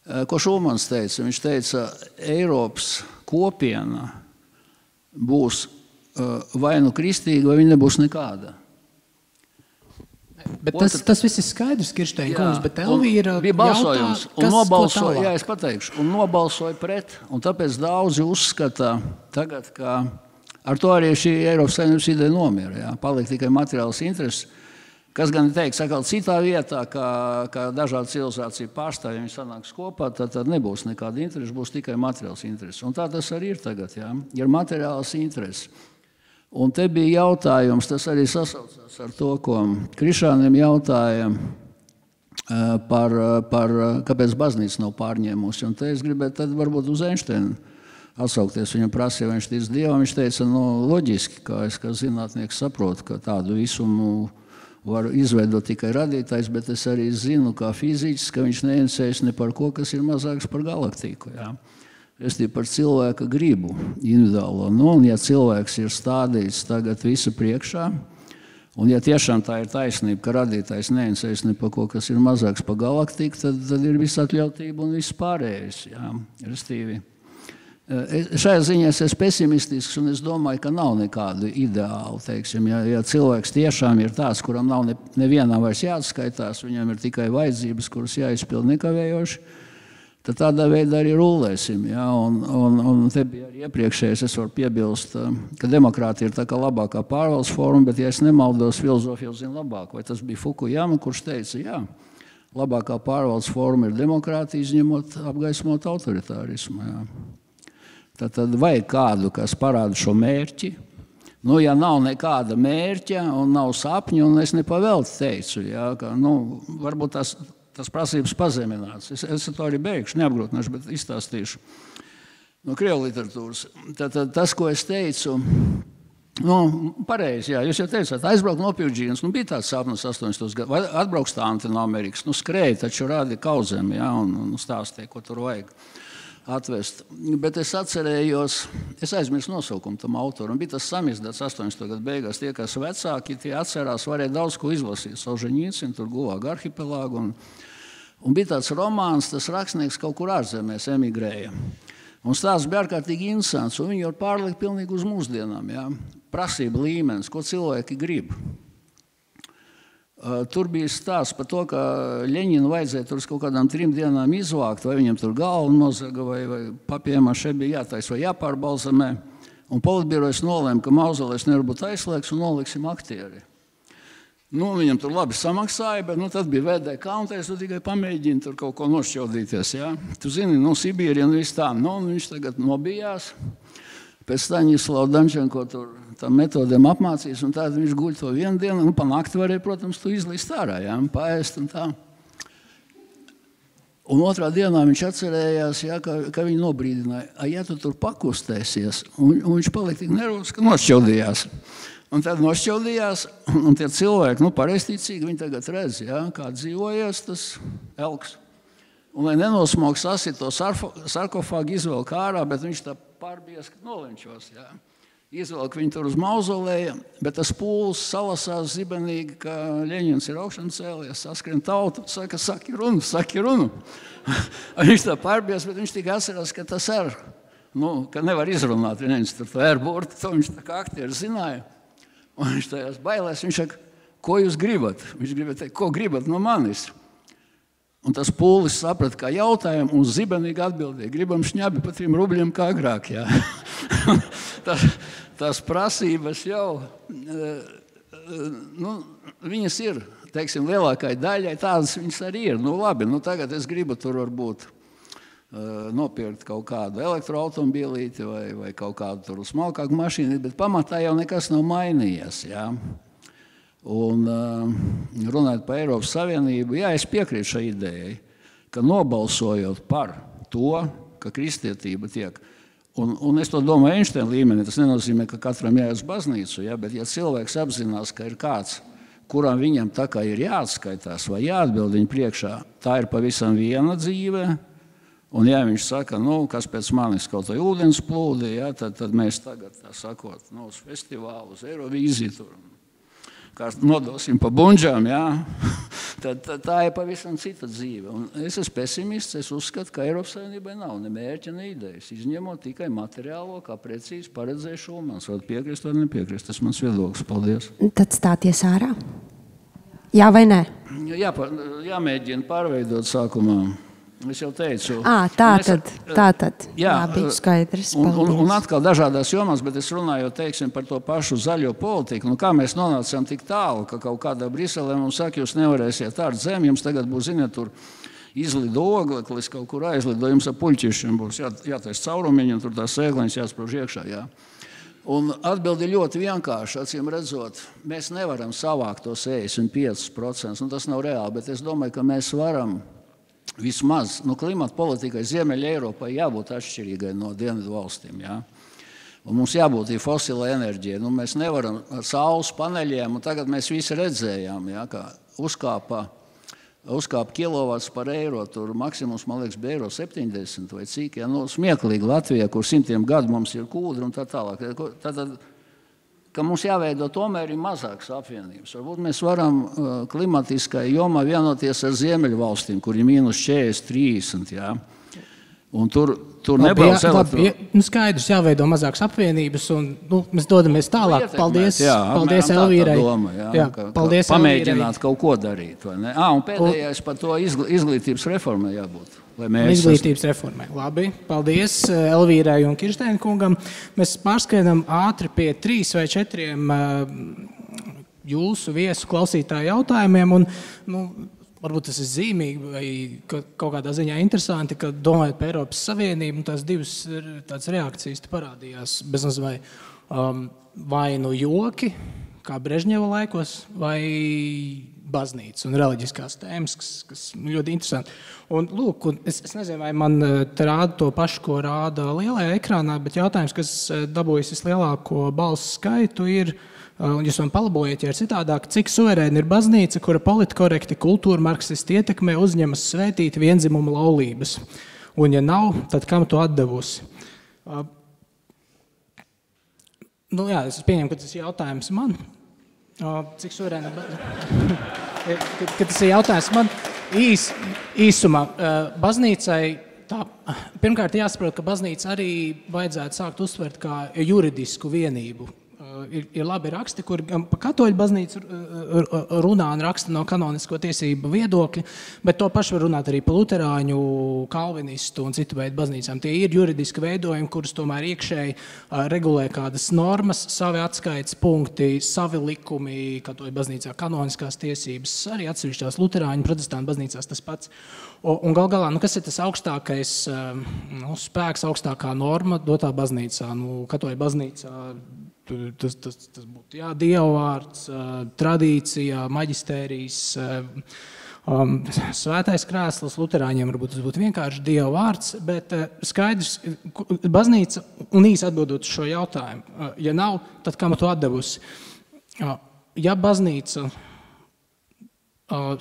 Ko Šumans teica? Viņš teica, Eiropas kopiena būs vai nu kristīga, vai viņa nebūs nekāda. Bet tas viss ir skaidrs, Kirstein kungs, bet Elvīra bija balsojums, jautā, un nobalsoja, jā, es pateikšu, un nobalsoja pret, un tāpēc daudzi uzskata tagad, ka ar to arī šī Eiropas Savienības ideja nomira, jā, paliek tikai materiāls intereses, kas gan teiks, atkal citā vietā, ka dažādu civilizāciju pārstāvjiem sanāks kopā, tad nebūs nekāda interese, būs tikai materiāls interese. Un tā tas arī ir tagad, jā, ir materiāls interese. Un te bija jautājums, tas arī sasaucās ar to, ko Krišāniem jautāja par kāpēc baznīca nav pārņēmusi. Un te es gribētu tad varbūt uz Einsteinu atsaukties. Viņam prasīja, vai viņš tic Dievam, viņš teica, loģiski, kā es kā zinātnieks saprotu, ka tādu visumu var izveidot tikai radītājs, bet es arī zinu, kā fiziķis, ka viņš neinteresējas ne par ko, kas ir mazāks par galaktiku. Jā. Es tie par cilvēka gribu individuālo. Un ja cilvēks ir stādīts tagad visu priekšā, un ja tiešām tā ir taisnība, ka radītājs neinteresējas ne par ko, kas ir mazāks par galaktiku, tad ir visatļautība un viss pārējais. Jā. Restīvi. Šajā ziņā es esmu pesimistisks, un es domāju, ka nav nekādu ideālu. Teiksim, ja cilvēks tiešām ir tāds, kuram nav nevienam vairs jāatskaitās, viņam ir tikai vajadzības, kuras jāizpild nekavējoši, tad tādā veidā arī rulēsim. Ja? Un te bija arī iepriekšējais, es varu piebilst, ka demokrātija ir tā kā labākā pārvaldes forma, bet, ja es nemaldos, filozofija zina labāk. Vai tas bija Fukuyama, kurš teica, jā, labākā pārvaldes forma ir demokrātija, izņemot apgaismot autoritārismu. Jā. Tad vajag kādu, kas parāda šo mērķi. Ja nav nekāda mērķa un nav sapņu, un es nepavēlti teicu, ja, ka varbūt tas prasības pazemināts. Es to arī beigšu, neapgrūtināšu, bet izstāstīšu no krievu literatūras. Tad tas, ko es teicu, pareizi, jā, jūs jau teicāt, aizbraukt nopildžīnas, bija tāds sapnis 80. gadu, vai atbrauks tānti no Amerikas, skrēja, taču rādi kaudzēm, jā, un stāstīja, ko tur vajag atvest. Bet es atcerējos, es aizmirsu nosaukumu tam autoram, bija tas samizdats 80. gadu beigās, tie, kas vecāki, tie atcerās, varēja daudz ko izlasīt, Solženīcinu, tur Gulāgu arhipelāgu, un bija tāds romāns, tas rakstnieks kaut kur ārzemēs emigrēja. Un stāsts bija ārkārtīgi interesants, un viņi var pārlikt pilnīgi uz mūsdienām, jā, prasība līmenis, ko cilvēki grib. Tur bija stāsts par to, ka Ļeņinu vajadzēja tur uz kaut kādām 3 dienām izvākt, vai viņam tur galvu nozaga, vai papiemā šeit bija jātais vai jāpārbalzamē. Un politbirojas nolēma, ka mauzolejs nevar būt aizslēgts un noliksim aktieri. Viņam tur labi samaksāja, bet tad bija VDK, un teica, tu tikai pamēģini tur kaut ko nošķaudīties. Ja? Tu zini, Sibīrija un viss tā. Viņš tagad nobijās. Pēc Staņislava Dančenko tur tam metodēm apmācījis, un tad viņš guļ to vienu dienu, pa nakti varēja, protams, tu izlīst ārā, jā, paēst un tā. Un otrā dienā viņš atcerējās, jā, ka viņi nobrīdināja, ja tu tur pakustēsies, un viņš palika tik nervos, ka nošķaudījās. Un tad nošķaudījās, un tie cilvēki, pareizticīgi, viņi tagad redz, jā, kā dzīvojies tas elks. Un, lai nenosmog sasito sarkofāgu, izvelk ārā, bet viņš tā pārbies, ka nolenčos, jā. Izvelk viņu tur uz mauzoleja, bet tas pūls salasās zibenīgi, ka Ļeņins ir augšana cēlies, saskrien tautu, saka, saki runu. Viņš tā pārbies, bet viņš tikai atcerās, ka tas ir, ka nevar izrunāt Ļeņins tur to ērburtu, to viņš tā kā aktieri zināja. Un viņš tajās bailēs, viņš saka, ko jūs gribat? Viņš gribēja teikt, ko gribat no manis? Un tas pūlis saprata, kā jautājumu, un zibenīgi atbildēja, gribam šņabi pa 3 rubļiem kā agrāk, jā. Tas prasības jau, viņas ir, teiksim, lielākai daļai, tādas viņas arī ir. Labi, tagad es gribu tur varbūt nopirkt kaut kādu elektroautomobīlīti vai kaut kādu tur smalkāku mašīnu, bet pamatā jau nekas nav mainījies, jā. Un runājot par Eiropas Savienību, jā, es piekrītu šai idejai, ka nobalsojot par to, ka kristietība tiek, un es to domāju Einsteina līmenī, tas nenozīmē, ka katram jāiet uz baznīcu, ja, bet ja cilvēks apzinās, ka ir kāds, kuram viņam tā kā ir jāatskaitās vai jāatbild viņa priekšā, tā ir pavisam viena dzīve, un ja viņš saka, kas pēc manis kaut vai ūdens plūdi, ja, tad mēs tagad, tā sakot, uz festivālu, uz Eirovīziju tur, kā nodosim pa bunžām, jā, tad tā ir pavisam cita dzīve. Un es esmu pesimists, es uzskatu, ka Eiropas Savienībai nav ne mērķa, ne idejas, izņemot tikai materiālo, kā precīzi paredzēju šo. Man varat piekrist vai nepiekrist, tas mans viedoklis. Paldies. Tad stāties ārā. Jā vai nē? Jāmēģina pārveidot sākumā. Es jau teicu. Tātad. Jā, labi, skaidrs. Un atkal dažādās jomās, bet es runāju, teiksim, par to pašu zaļo politiku. Nu, kā mēs nonācām tik tālu, ka kaut kādā Briselē mums saka, jūs nevarēsiet ārt zemi, jums tagad būs, ziniet, tur izlido ogleklis, kaut kur aizlido, jums ar puļķišiem būs jātais caurumiņi, un tur tās sēkliņas jāsprauž iekšā, jā. Un atbildi ļoti vienkārši, acīm redzot, mēs nevaram savākt tos 65%, un tas nav reāli, bet es domāju, ka mēs varam vismaz, klimata politikai Ziemeļa Eiropai jābūt atšķirīgai no dienvidu valstīm, jā. Un mums jābūt fosilai enerģijai. Mēs nevaram ar saules paneļiem, un tagad mēs visi redzējām, jā, kā uzkāpa kilovats par eiro, tur maksimums, man liekas, bija eiro 70 vai cik, jā, smieklīgi Latvijā, kur 100 gadu mums ir kūdri un tā tālāk. Tātad, ka mums jāveido tomēr ir mazākas apvienības. Varbūt mēs varam klimatiskai jomā vienoties ar Ziemeļu valstīm, kur ir -40, 30, jā. Un tur nebrauc elektroni. Skaidrs, jāveido mazākas apvienības, un mēs dodamies tālāk. Paldies Elvīrai. Paldies pamēģināt kaut ko darīt. Vai ne? Un pēdējais par to izglītības reformai jābūt. Izglītības reformai. Labi, paldies Elvīrai un Kirsteina kungam. Mēs pārskrienam ātri pie 3 vai 4 jūsu viesu klausītāju jautājumiem. Un, varbūt tas ir zīmīgi vai kaut kādā ziņā interesanti, ka domājot par Eiropas Savienību, tās divas tādas reakcijas parādījās bezmaz vai joki, kā Brežņeva laikos, vai baznīca un reliģiskās tēmas, kas ļoti interesanti. Un, lūk, es nezinu, vai man te rāda to pašu, ko rāda lielajā ekrānā, bet jautājums, kas dabūjas vislielāko balsu skaitu, ir, un jūs man palabojiet, ja ir citādāk, cik suverēna ir baznīca, kura politkorekti kultūra marksisti ietekmē uzņemas svētīt viendzimumu laulības? Un, ja nav, tad kam to atdevusi? Jā, es pieņemu, ka tas ir jautājums man. Cik suverēna ka tas ir jautājums man īsumā. Baznīcai pirmkārt jāsaprot, ka baznīca arī vajadzētu sākt uztvert kā juridisku vienību. Ir labi raksti, kur pa katoļu baznīcu runā un raksta no kanonisko tiesību viedokļa, bet to pašu var runāt arī pa luterāņu, kalvinistu un citu veidu baznīcām. Tie ir juridiski veidojumi, kurus tomēr iekšēji regulē kādas normas, savi atskaites punkti, savi likumi, katoļu baznīcā kanoniskās tiesības, arī atsevišķās luterāņu, protestantu baznīcās tas pats. Un gal galā, kas ir tas augstākais spēks, augstākā norma dotā baznīcā? Katoļu baznīcā tas būtu dievvvārds, tradīcija, maģistērijas, svētais krēsls, luterāņiem varbūt tas būtu vienkārši dievvvārds, bet skaidrs, baznīca, un īsi atbildot šo jautājumu, ja nav, tad kam to atdevusi? Ja baznīca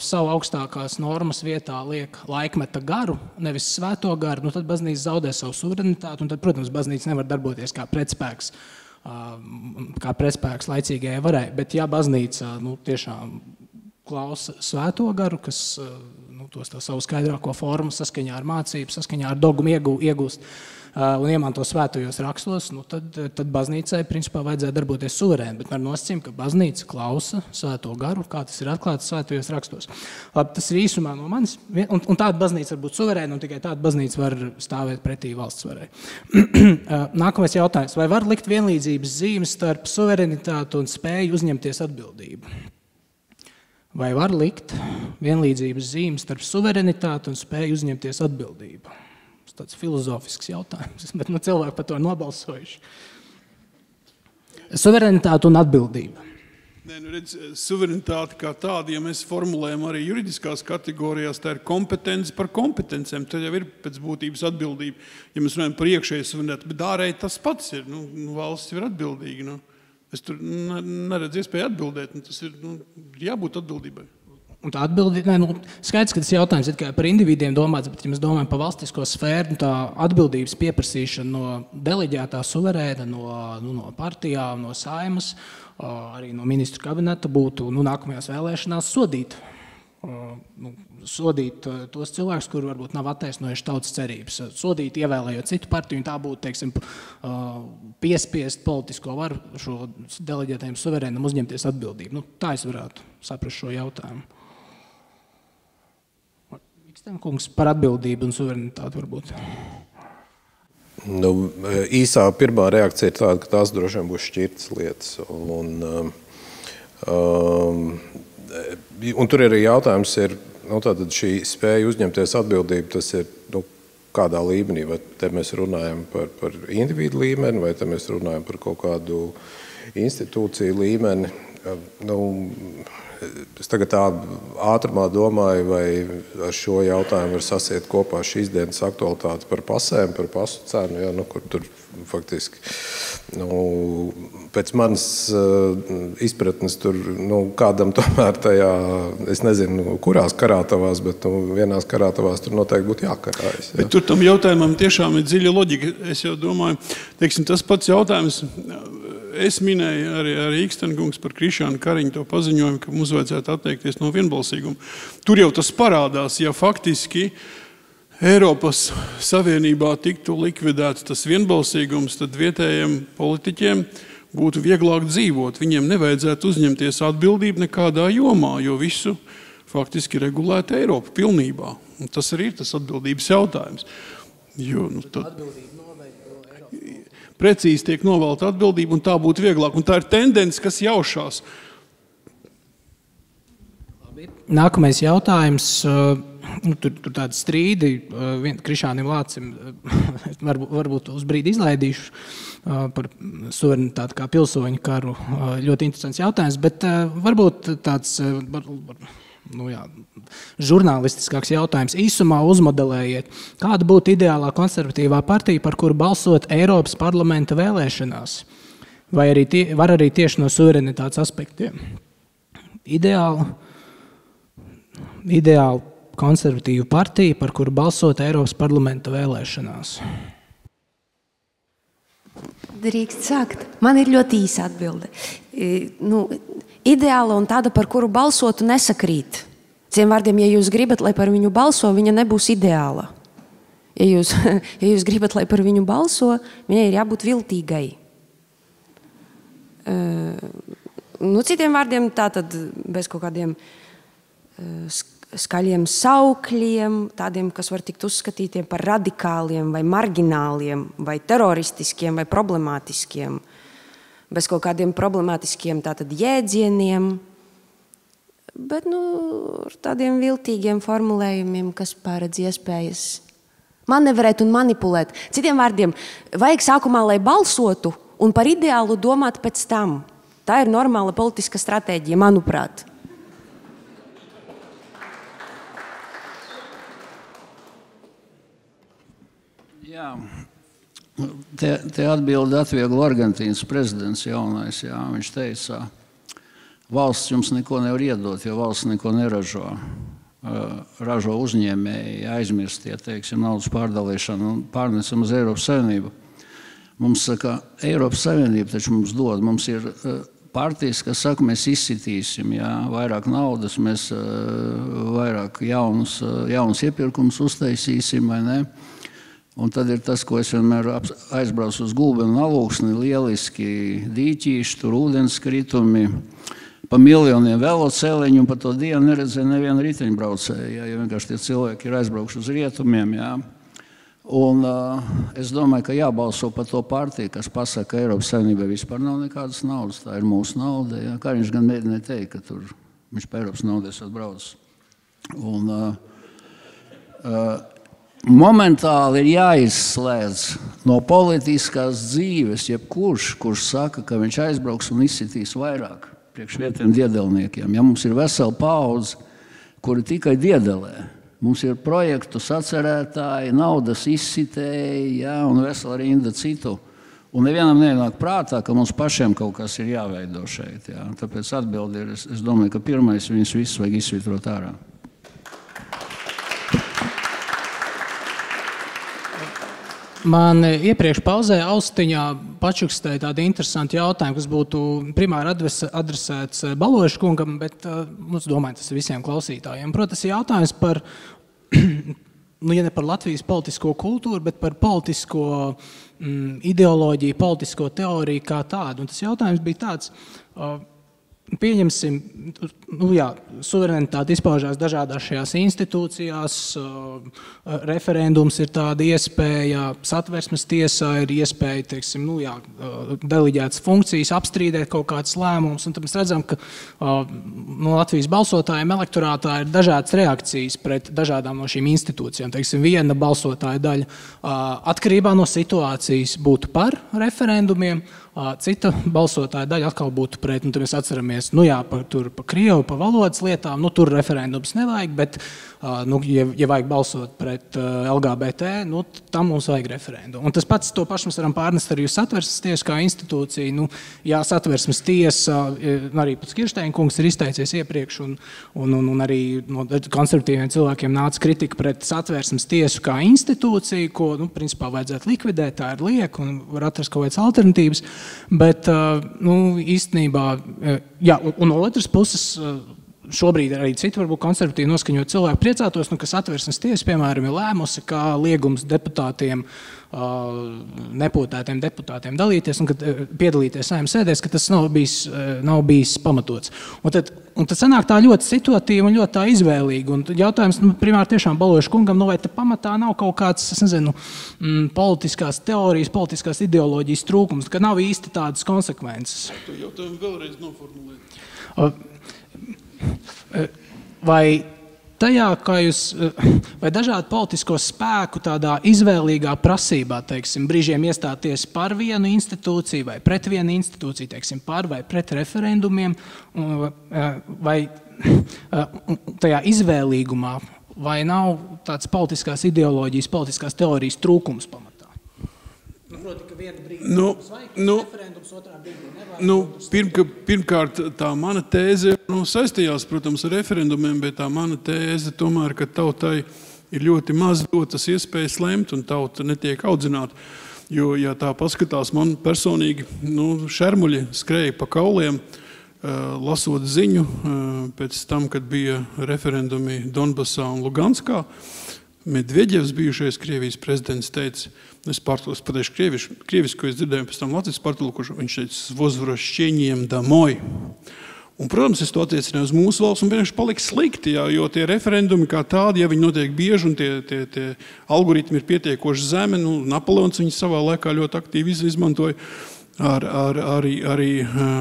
savu augstākās normas vietā liek laikmeta garu, nevis svēto garu, tad baznīca zaudē savu suverenitāti, un tad, protams, baznīca nevar darboties kā pretspēks laicīgajai varai. Bet ja baznīca tiešām klausa svēto garu, kas tos savu skaidrāko formu saskaņā ar mācību, saskaņā ar dogmu iegūst un iemanto svētajos rakstos, tad baznīcai principā vajadzētu darboties suverēni, bet ar nosacījumu, ka baznīca klausa svēto garu, kā tas ir atklāts svētajos rakstos. Tas ir īsumā no manis, un tāda baznīca var būt suverēna, un tikai tāda baznīca var stāvēt pretī valsts varai. Nākamais jautājums. Vai var likt vienlīdzības zīmes starp suverenitāti un spēju uzņemties atbildību? Vai var likt vienlīdzības zīmes starp suverenitāti un spēju uzņemties atbildību? Tas tāds filozofisks jautājums, bet cilvēki par to nobalsojuši. Suverenitāte un atbildība. Suverenitāte kā tāda, ja mēs formulējam arī juridiskās kategorijās, tā ir kompetence par kompetencēm, tad jau ir pēc būtības atbildība. Ja mēs runājam par iekšēju suverenitāti, bet ārēji tas pats ir, valsts ir atbildīga. Es tur neredzu iespēju atbildēt, tas ir jābūt atbildībai. Un tā atbildība, skaidrs, ka tas jautājums ir tikai par individiem domāts, bet ja mēs domājam par valstisko sfēru, tā atbildības pieprasīšana no deleģētā suverēna, no partijām, no Saimas, arī no ministru kabineta būtu nākamajās vēlēšanās sodīt sodīt tos cilvēkus, kuri varbūt nav attaisnojuši tautas cerības. Sodīt, ievēlējot citu partiju, un tā būtu, teiksim, piespiest politisko varu šo deleģētajiem suverēnam uzņemties atbildību. Tā es varētu saprast šo jautājumu. Ikstenkungs par atbildību un suverenitāti varbūt. Īsā pirmā reakcija ir tāda, ka tās droši vien būs šķirtas lietas. Un tur arī jautājums ir, tātad šī spēja uzņemties atbildību, tas ir kādā līmenī, vai te mēs runājam par individu līmeni, vai te mēs runājam par kaut kādu institūciju līmeni. Es tagad tā ātrumā domāju, vai ar šo jautājumu var sasiet kopā šīs dienas aktualitāti par pasēm, par pasu cenu, kur tur faktiski, pēc manas izpratnes tur, kādam tomēr tajā, es nezinu, kurās karātavās, bet vienās karātavās tur noteikti būtu jākarājas. Bet tur tam jautājumam tiešām ir dziļa loģika. Es jau domāju, tas pats jautājums. Es minēju arī Ikstenkungs par Krišjānu Kariņu to paziņojumu, ka mums vajadzētu atteikties no vienbalsīguma. Tur jau tas parādās, ja faktiski Eiropas Savienībā tiktu likvidēts tas vienbalsīgums, tad vietējiem politiķiem būtu vieglāk dzīvot. Viņiem nevajadzētu uzņemties atbildību nekādā jomā, jo visu faktiski regulētu Eiropu pilnībā. Un tas arī ir tas atbildības jautājums. Precīzi tiek novēlta atbildība, un tā būtu vieglāk. Un tā ir tendence, kas jaušās. Nākamais jautājums. Tur tādi strīdi. Krišānim Lācim varbūt uz brīdi izlaidīšu par suverenitāti kā pilsoņu karu. Ļoti interesants jautājums, bet varbūt tāds žurnālistiskāks jautājums. Īsumā uzmodelējiet, kāda būtu ideālā konservatīvā partija, par kuru balsot Eiropas parlamenta vēlēšanās, vai var arī tieši no suverenitātes aspektiem. Ideāla konservatīva partija, par kuru balsot Eiropas parlamenta vēlēšanās. Drīkst sākt. Man ir ļoti īsa atbilde. Ideāla un tāda, par kuru balsotu, nesakrīt. Ciem vārdiem, ja jūs gribat, lai par viņu balso, viņa nebūs ideāla. Ja jūs gribat, lai par viņu balso, viņai ir jābūt viltīgai. Citiem vārdiem, tātad bez kaut kādiem skaļiem saukļiem, tādiem, kas var tikt uzskatītiem par radikāliem vai margināliem, vai teroristiskiem, vai problemātiskiem, bez kaut kādiem problemātiskiem tātad jēdzieniem, bet ar tādiem viltīgiem formulējumiem, kas paredz iespējas manevrēt un manipulēt. Citiem vārdiem, vajag sākumā, lai balsotu, un par ideālu domāt pēc tam. Tā ir normāla politiska stratēģija, manuprāt. Jā, te atbildi atvieglo Argentīnas prezidents jaunais. Jā. Viņš teica, valsts jums neko nevar iedot, jo valsts neko neražo. Ražo uzņēmēji, aizmirstie, naudas pārdalīšanu un pārnesam uz Eiropas Savienību. Mums saka, Eiropas Savienība taču mums dod. Mums ir partijas, kas saka, mēs izsitīsim, jā, vairāk naudas, mēs vairāk jaunus iepirkumus uztaisīsim, vai ne? Un tad ir tas, ko es vienmēr aizbraucu uz Gulbenu un Alūksni, lieliski dīķīši, tur ūdenskritumi, pa miljoniem veloceliņu, un pa to dienu neredzēju nevienu riteņbraucēju, ja vienkārši tie cilvēki ir aizbraukuši uz rietumiem, jā. Un es domāju, ka jābalso par to partiju, kas pasaka, ka Eiropas Savienībai vispār nav nekādas naudas, tā ir mūsu nauda, jā. Kā viņš gan mēģināja teikt, ka tur viņš pa Eiropas naudu esat braucis. Un momentāli ir jāizslēdz no politiskās dzīves jebkurš, kurš saka, ka viņš aizbrauks un izsitīs vairāk priekš vietiem diedelniekiem. Ja mums ir vesela paudze, kuri tikai diedelē. Mums ir projektu sacerētāji, naudas izsitēji, ja, un vesela rinda citu. Un nevienam nenāk prātā, ka mums pašiem kaut kas ir jāveido šeit. Ja. Tāpēc atbildi ir, es domāju, ka pirmais viņus visus vajag izsvitrot ārā. Man iepriekš pauzē austiņā pačukstēja tādi interesanti jautājumi, kas būtu primāri adresēts Baloža kungam, bet es domāju, tas ir visiem klausītājiem. Protams, ir jautājums par, ja ne par Latvijas politisko kultūru, bet par politisko ideoloģiju, politisko teoriju kā tādu. Un tas jautājums bija tāds, pieņemsim, suverenitāte izpaužās dažādās šajās institūcijās, referendums ir tāda iespēja, Satversmes tiesā ir iespēja, teiksim, deliģētas funkcijas, apstrīdēt kaut kādas lēmumus, un tad mēs redzam, ka no Latvijas balsotājiem elektorātā ir dažādas reakcijas pret dažādām no šīm institūcijām. Teiksim, viena balsotāja daļa atkarībā no situācijas būtu par referendumiem, cita balsotāja daļa atkal būtu pret, un tad mēs atceramies, pa Krievu, pa valodas lietām, tur referendums nevajag, bet, ja vajag balsot pret LGBT, tam mums vajag referendumu. Un tas pats, to pašu mēs varam pārnest arī uz Satversmes tiesu kā institūciju. Satversmes tiesa, arī pats Kirsteina kungs ir izteicies iepriekš, un arī no konservatīviem cilvēkiem nāca kritika pret Satversmes tiesu kā institūciju, ko, principā vajadzētu likvidēt, tā ir lieka, un var atrast kaut kādas alternatīvas. Bet, īstenībā, un no otras puses, šobrīd arī citi varbūt konservatīvi noskaņot cilvēku priecātos, ka Satversmes tiesa, piemēram, ir lēmusi, kā liegums deputātiem, nepotētiem deputātiem dalīties un piedalīties Saeimas sēdēs, ka tas nav bijis pamatots. Un tad sanāk tā ļoti situatīva un ļoti tā izvēlīga. Un jautājums, primāri tiešām Baloža kungam, vai te pamatā nav kaut kāds, politiskās teorijas, politiskās ideoloģijas trūkums, ka nav īsti tādas konsekvences. To jautājumu vēlreiz noformulēt. Vai tajā, vai dažādu politisko spēku tādā izvēlīgā prasībā, teiksim, brīžiem iestāties par vienu institūciju vai pret vienu institūciju, teiksim, par vai pret referendumiem, vai tajā izvēlīgumā, vai nav tāds politiskās ideoloģijas, politiskās teorijas trūkums pamatā? Proti, ka vienu brīdi referendums, otrā brīdī nevajag. Pirmkārt, tā mana tēze saistījās, protams, ar referendumiem, bet tā mana tēze tomēr, ka tautai ir ļoti maz dotas iespējas lemt un tauta netiek audzināta. Jo, ja tā paskatās, man personīgi, šermuļi skrēja pa kauliem, lasot ziņu pēc tam, kad bija referendumi Donbasā un Luganskā. Medveģevs, bijušais Krievijas prezidents, teica, es pateikšu krieviski, ko es dzirdēju, pēc tam Latvijas pārtulkošu, viņš teica, s возвращением домой. Un, protams, es to attiecināju uz mūsu valsts, un vienkārši palika slikti, jo tie referendumi kā tādi, ja viņi notiek bieži, un tie algoritmi ir pietiekoši zemi, Napoleons viņus savā laikā ļoti aktīvi izmantoja, arī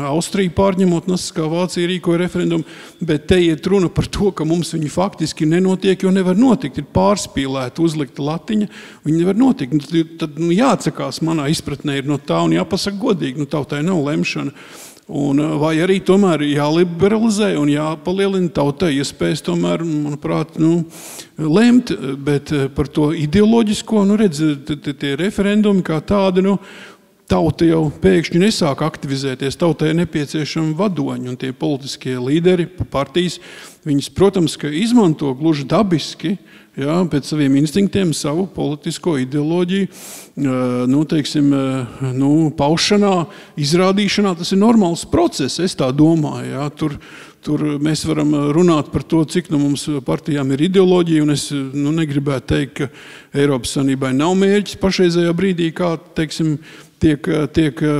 Austrija pārņemot, kā Vācija rīkoja referendumu, bet te iet runa par to, ka mums viņi faktiski nenotiek, jo nevar notikt. Ir pārspīlēta, uzlikta latiņa, viņi nevar notikt. Tad jāatsakās manā izpratnē ir no tā un jāpasaka godīgi, tautai nav lemšana. Vai arī tomēr jāliberalizē un jāpalielina tautai iespējas tomēr, manuprāt, lemt, bet par to ideoloģisko, redz, tie referendumi kā tādi, tauta jau pēkšņi nesāk aktivizēties, tautai ir nepieciešami vadoņi, un tie politiskie līderi, partijas, viņas, protams, ka izmanto gluži dabiski, pēc saviem instinktiem savu politisko ideoloģiju, paušanā, izrādīšanā, tas ir normāls process, es tā domāju, Tur mēs varam runāt par to, cik mums partijām ir ideoloģija, un es negribētu teikt, ka Eiropas Savienībai nav mērķis pašreizējā brīdī, kā, teiksim, tiek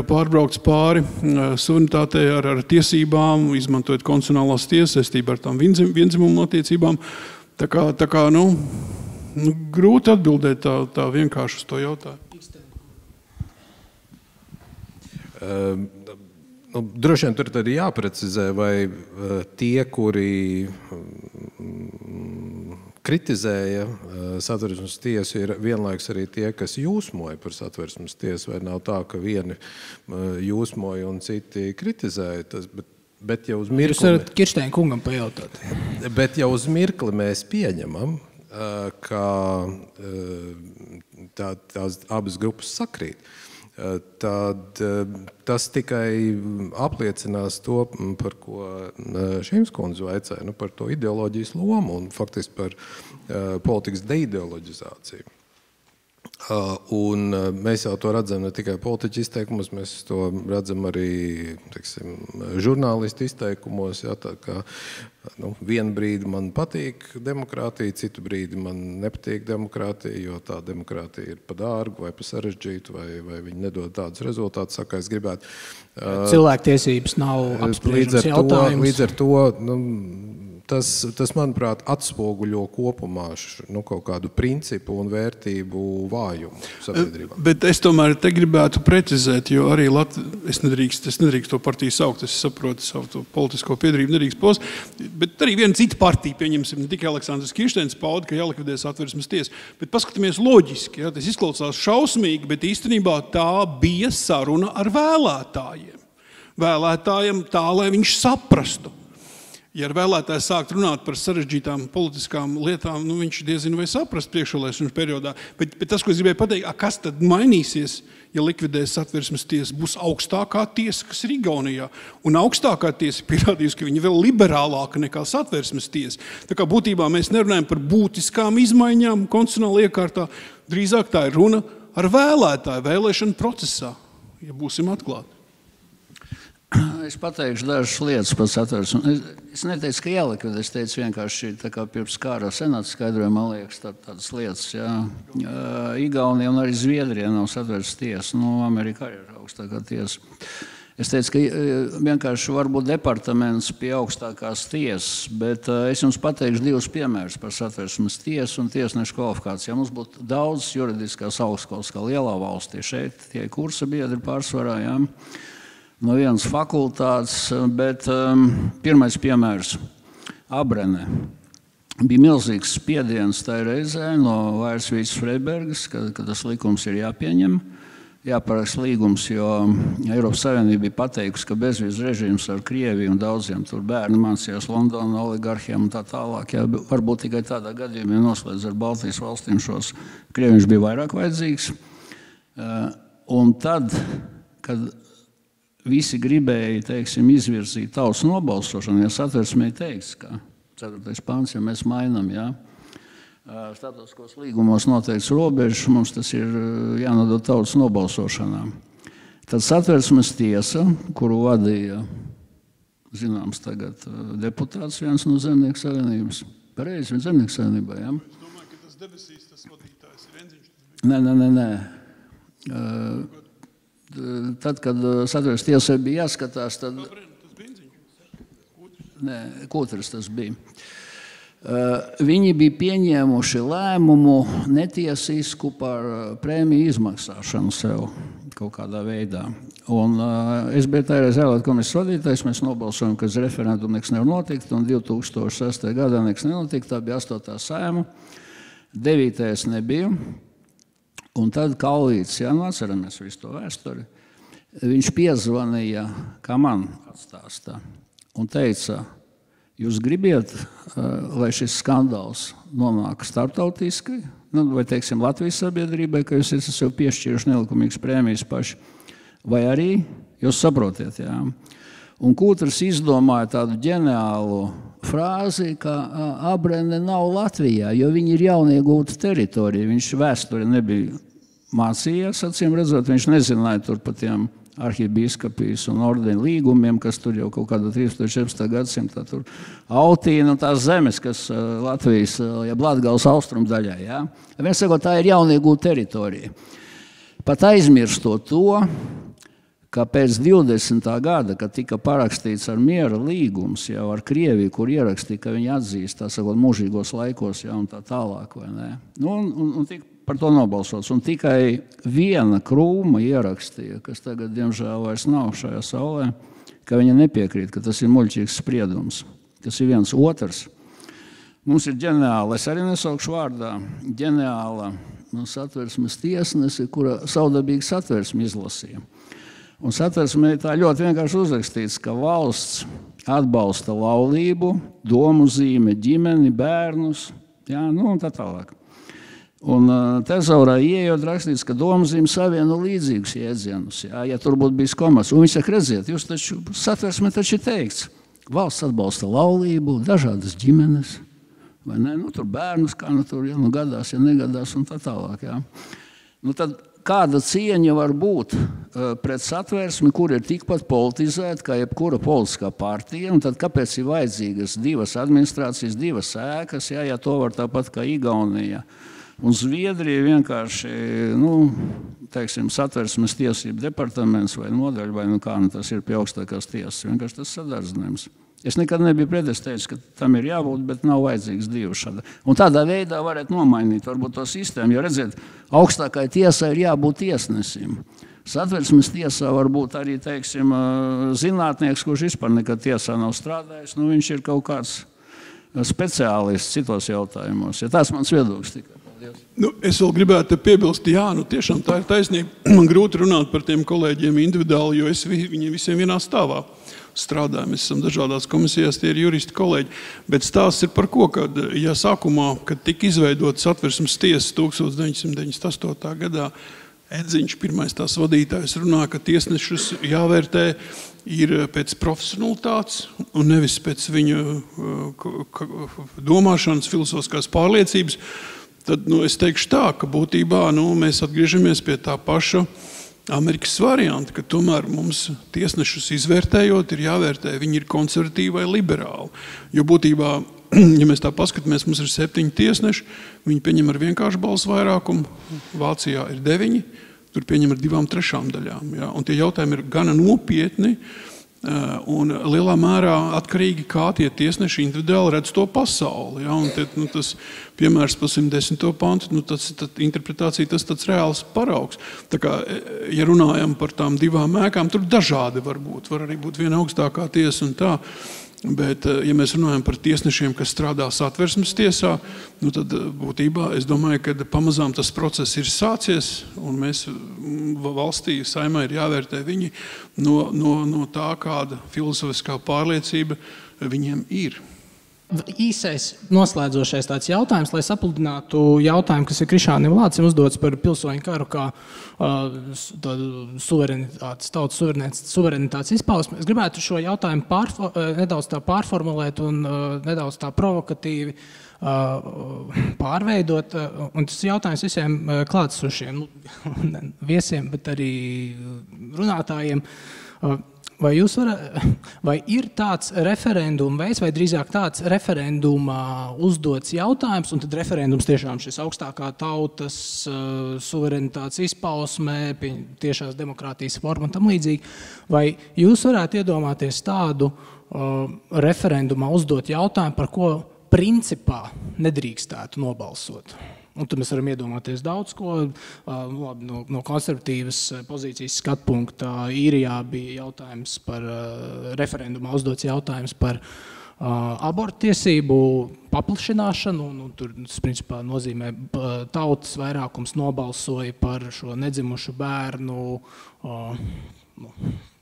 pārbraukts pāri suverenitātei ar tiesībām, izmantojot konstitucionālās tiesas saistībā ar tām viendzimumu attiecībām. Tā kā grūti atbildēt tā vienkārši uz to jautājumu. Droši vien tur tad jāprecizē, vai tie, kuri kritizēja Satversmes tiesu, ir vienlaiks arī tie, kas jūsmoja par Satversmes tiesu, vai nav tā, ka vieni jūsmoja un citi kritizēja tas, bet jau uz mirkli... Jūs varat Kirsteina kungam pajautāt. Bet jau uz mirkli mēs pieņemam, ka tās abas grupas sakrīt. Tad tas tikai apliecinās to, par ko Šīms kundze vaicāja, par to ideoloģijas lomu un faktiski par politikas deideoloģizāciju. Un mēs jau to redzam ne tikai politiķu izteikumos, mēs to redzam arī, teiksim, žurnālistu izteikumos. Jā, tā kā, vienu brīdi man patīk demokrātija, citu brīdi man nepatīk demokrātija, jo tā demokrātija ir pa dārgu vai pa sarežģītu, vai viņi nedod tādus rezultātus, saka, es gribētu. Cilvēktiesības nav apspriežams jautājums. Līdz ar to tas, manuprāt, atspoguļo kopumā kaut kādu principu un vērtību vājumu sabiedrībā. Bet es tomēr te gribētu precizēt, jo arī es nedrīkst to partiju saukt, es saprotu savu to politisko piedarību, nedrīkst post, bet arī viena cita partija, pieņemsim, ne tikai Aleksandrs Kirsteins pauda, ka jālikvidē Satversmes tiesa, bet paskatāmies loģiski, jā, tas izklausās šausmīgi, bet īstenībā tā bija saruna ar vēlētājiem. Vēlētājiem tā, lai viņš saprastu. Ja ar vēlētājs sākt runāt par sarežģītām politiskām lietām, viņš diezinu vai saprast priekšvēlēšanu periodā. Bet tas, ko es gribēju pateikt, kas tad mainīsies, ja likvidēs Satversmes tiesa, būs augstākā tiesa, kas ir Igaunijā. Un augstākā tiesa pierādījusi, ka viņa vēl liberālāka nekā Satversmes tiesa. Tā kā būtībā mēs nerunājam par būtiskām izmaiņām konstitucionālajā iekārtā, drīzāk tā ir runa ar vēlētāju vēlēšanu procesā, ja būsim atklāti. Es pateikšu dažas lietas par Satversmi. Es neteicu, ka jālikvidē, es teicu vienkārši tā kā pirms kāra senāts skaidroja, man liekas, tādas lietas. Jā. Igaunija un arī Zviedrija nav Satversmes tiesa, Amerikā arī ir augstākā tiesa. Es teicu, ka vienkārši varbūt departaments pie augstākās tiesas, bet es jums pateikšu divus piemērus par Satversmes tiesu un tiesnešu kvalifikāciju. Mums būtu daudz juridiskās augstskolas kā lielā valstī. Šeit tie kursa biedri pārsvarā, jā. No vienas fakultātes, bet pirmais piemērs – Abrene. Bija milzīgs spiediens tajā reizē no Vairsvītas Freibergas, ka tas likums ir jāpieņem, jāparaksta līgums, jo Eiropas Savienība bija pateikusi, ka bezvīzu režīms ar Krieviju un daudziem tur bērni mācījās Londonā, oligarhiem un tā tālāk. Jā, varbūt tikai tādā gadījumā noslēdz ar Baltijas valstīm šos Krieviņš bija vairāk vajadzīgs. Un tad, kad visi gribēja, teiksim, izvirzīt tautas nobalsošanu, ja Satversmē teiks, ka 4. pants, ja mēs mainām, jā, starptautiskos līgumos noteikts robežas, mums tas ir jānodod tautas nobalsošanā. Tad Satversmes tiesa, kuru vadīja, zināms tagad, deputāts viens no Zemnieku savienības, pareizi, viens Zemnieku savienībā, jā? Es domāju, ka tas debesīs, tas vadītājs ir Enziņš. Nē. Tad, kad Satversmes tiesai bija jāskatās, tad... Nē, Kūtris tas bija. Viņi bija pieņēmuši lēmumu netiesisku par prēmiju izmaksāšanu sev kaut kādā veidā. Un es biju tāreiz ārlietu komisijas vadītājs, mēs nobalsojam, ka uz referendumu nekas nevar notikt, un 2006. gadā nekas nenotika, tā bija 8. Saeima, 9. nebija. Un tad Kalvīts, atceramies visu to vēsturi, viņš piezvanīja, kā man atstāstā, un teica, jūs gribiet, lai šis skandāls nonāk starptautiski, vai, teiksim, Latvijas sabiedrībai, ka jūs esat sev piešķīruši nelikumīgas prēmijas paši, vai arī jūs saprotiet, jā. Un Kūtris izdomāja tādu ģeniālu frāzi, ka Abrene nav Latvijā, jo viņi ir jauniegūta teritorija. Viņš vēsturi nebija mācījies, acīm redzot, viņš nezināja tur par tiem arhibīskapijas un ordeņu līgumiem, kas tur jau kaut kādā 13. gadsimtā tur autīna un tās zemes, kas Latvijas, Latgales austrumu daļā, jā. Viens sakot, tā ir jauniegūta teritorija. Pat aizmirstot to, ka pēc 20. gada, kad tika parakstīts ar miera līgums jau ar Krieviju, kur ierakstīja, ka viņi atzīst, tā sakot, mūžīgos laikos, jā, un tā tālāk, vai ne? Un tika par to nobalsots. Un tikai viena krūma ierakstīja, kas tagad, diemžēl, vairs nav šajā saulē, ka viņa nepiekrīt, ka tas ir muļķīgs spriedums. Tas ir viens otrs. Mums ir ģeniāla, es arī nesaukšu vārdā, ģeniāla Satversmes tiesnese, kura savdabīgi Satversmi izlasīja. Un Satversmē tā ļoti vienkārši uzrakstīts, ka valsts atbalsta laulību, domu zīme, ģimeni, bērnus, jā, un tā tālāk. Un tezaurā ieejot rakstīts, ka domu zīme savieno līdzīgus jēdzienus, jā, ja tur būtu bijis komas. Un viņš saka, redziet, jūs taču, Satversmē taču ir teikts, valsts atbalsta laulību, dažādas ģimenes, vai ne, tur bērnus, kā tur, ja gadās, ja negadās, un tā tālāk, jā. Nu, tad kāda cieņa var būt pret Satversmi, kur ir tikpat politizēta kā jebkura politiskā partija, un tad kāpēc ir vajadzīgas divas administrācijas, divas ēkas, ja to var tāpat kā Igaunija. Un Zviedrija vienkārši, teiksim, Satversmes tiesību departaments vai nodaļa, vai kā tas ir pie augstākās tiesas, vienkārši tas sadarbinājums. Es nekad nebiju pretestējis, ka tam ir jābūt, bet nav vajadzīgs divi šādi. Un tādā veidā varētu nomainīt varbūt to sistēmu, jo redziet, augstākai tiesai ir jābūt tiesnesim. Satversmes tiesā var būt arī, teiksim, zinātnieks, kurš vispār nekad tiesā nav strādājis, viņš ir kaut kāds speciālists citos jautājumos. Ja tas mans viedoklis tikai. Es vēl gribētu piebilst, tiešām tā ir taisnība. Man grūti runāt par tiem kolēģiem individuāli, jo es viņiem visiem vienā stāvā strādāju. Mēs esam dažādās komisijās, tie ir juristi kolēģi. Bet stāsts ir par ko, kad, ja sākumā, kad tika izveidota Satversmes tiesa 1998. gadā, Edziņš, pirmais tās vadītājs, runā, ka tiesnešus jāvērtē ir pēc profesionalitātes un nevis pēc viņu domāšanas, filozofiskās pārliecības. Tad es teikšu tā, ka būtībā mēs atgriežamies pie tā paša Amerikas varianta, ka tomēr mums tiesnešus izvērtējot ir jāvērtē, viņi ir konservatīvi vai liberāli. Jo būtībā, ja mēs tā paskatāmies, mums ir 7 tiesneši, viņi pieņem ar vienkāršu balsu vairākumu, Vācijā ir 9, tur pieņem ar 2/3 daļām. Ja? Un tie jautājumi ir gana nopietni, un lielā mērā atkarīgi, kā tie tiesneši individuāli redz to pasauli. Ja? Un tas piemērs par 110. pantu, interpretācija tas tāds reāls paraugs. Tā kā, ja runājam par tām 2 ēkām, tur dažādi var būt. Var arī būt viena augstākā tiesa un tā. Bet, ja mēs runājam par tiesnešiem, kas strādā Satversmes tiesā, tad būtībā es domāju, ka pamazām tas process ir sācies, un mēs valstī, Saeimai ir jāvērtē viņi no tā, kāda filozofiskā pārliecība viņiem ir. Īsais noslēdzošais tāds jautājums, lai sapludinātu jautājumu, kas ir Krišānim Lācim uzdots par pilsoņu karu kā tautas suverenitātes izpausmi. Es gribētu šo jautājumu nedaudz tā pārformulēt un nedaudz tā provokatīvi pārveidot. Un tas jautājums visiem klātesošiem viesiem, bet arī runātājiem. Vai ir tāds referenduma veids, vai drīzāk tāds referendumā uzdots jautājums, un tad referendums tiešām šis augstākā tautas suverenitātes izpausmē, tiešās demokrātijas forma un tam līdzīgi, vai jūs varētu iedomāties tādu referendumā uzdot jautājumu, par ko principā nedrīkstētu nobalsot? Un tad mēs varam iedomāties daudz ko. No konservatīvas pozīcijas skatpunkta Īrijā bija jautājums par referendumā uzdots jautājums par aborttiesību paplašināšanu. Tur tas principā nozīmē tautas vairākums nobalsoja par šo nedzimušu bērnu,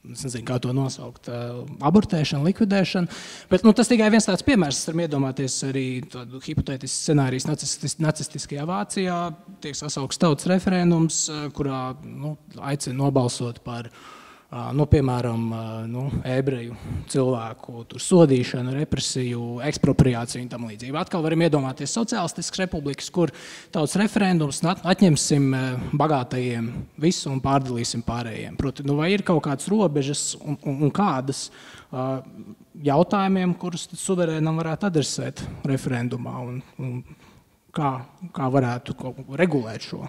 es nezinu, kā to nosaukt, abortēšanu, likvidēšanu. Bet tas tikai viens tāds piemērs. Varam iedomāties arī tādu hipotētisku scenārijas nacistiskajā Vācijā. Tiek sasaukts tautas referendums, kurā aicina nobalsot par, piemēram, ebreju cilvēku sodīšanu, represiju, ekspropriāciju un tam līdzīgi. Atkal varam iedomāties sociālistiskas republikas, kur tautas referendums atņemsim bagātajiem visu un pārdalīsim pārējiem. Proti, vai ir kaut kādas robežas un kādas jautājumiem, kurus suverēnam varētu adresēt referendumā un kā varētu regulēt šo?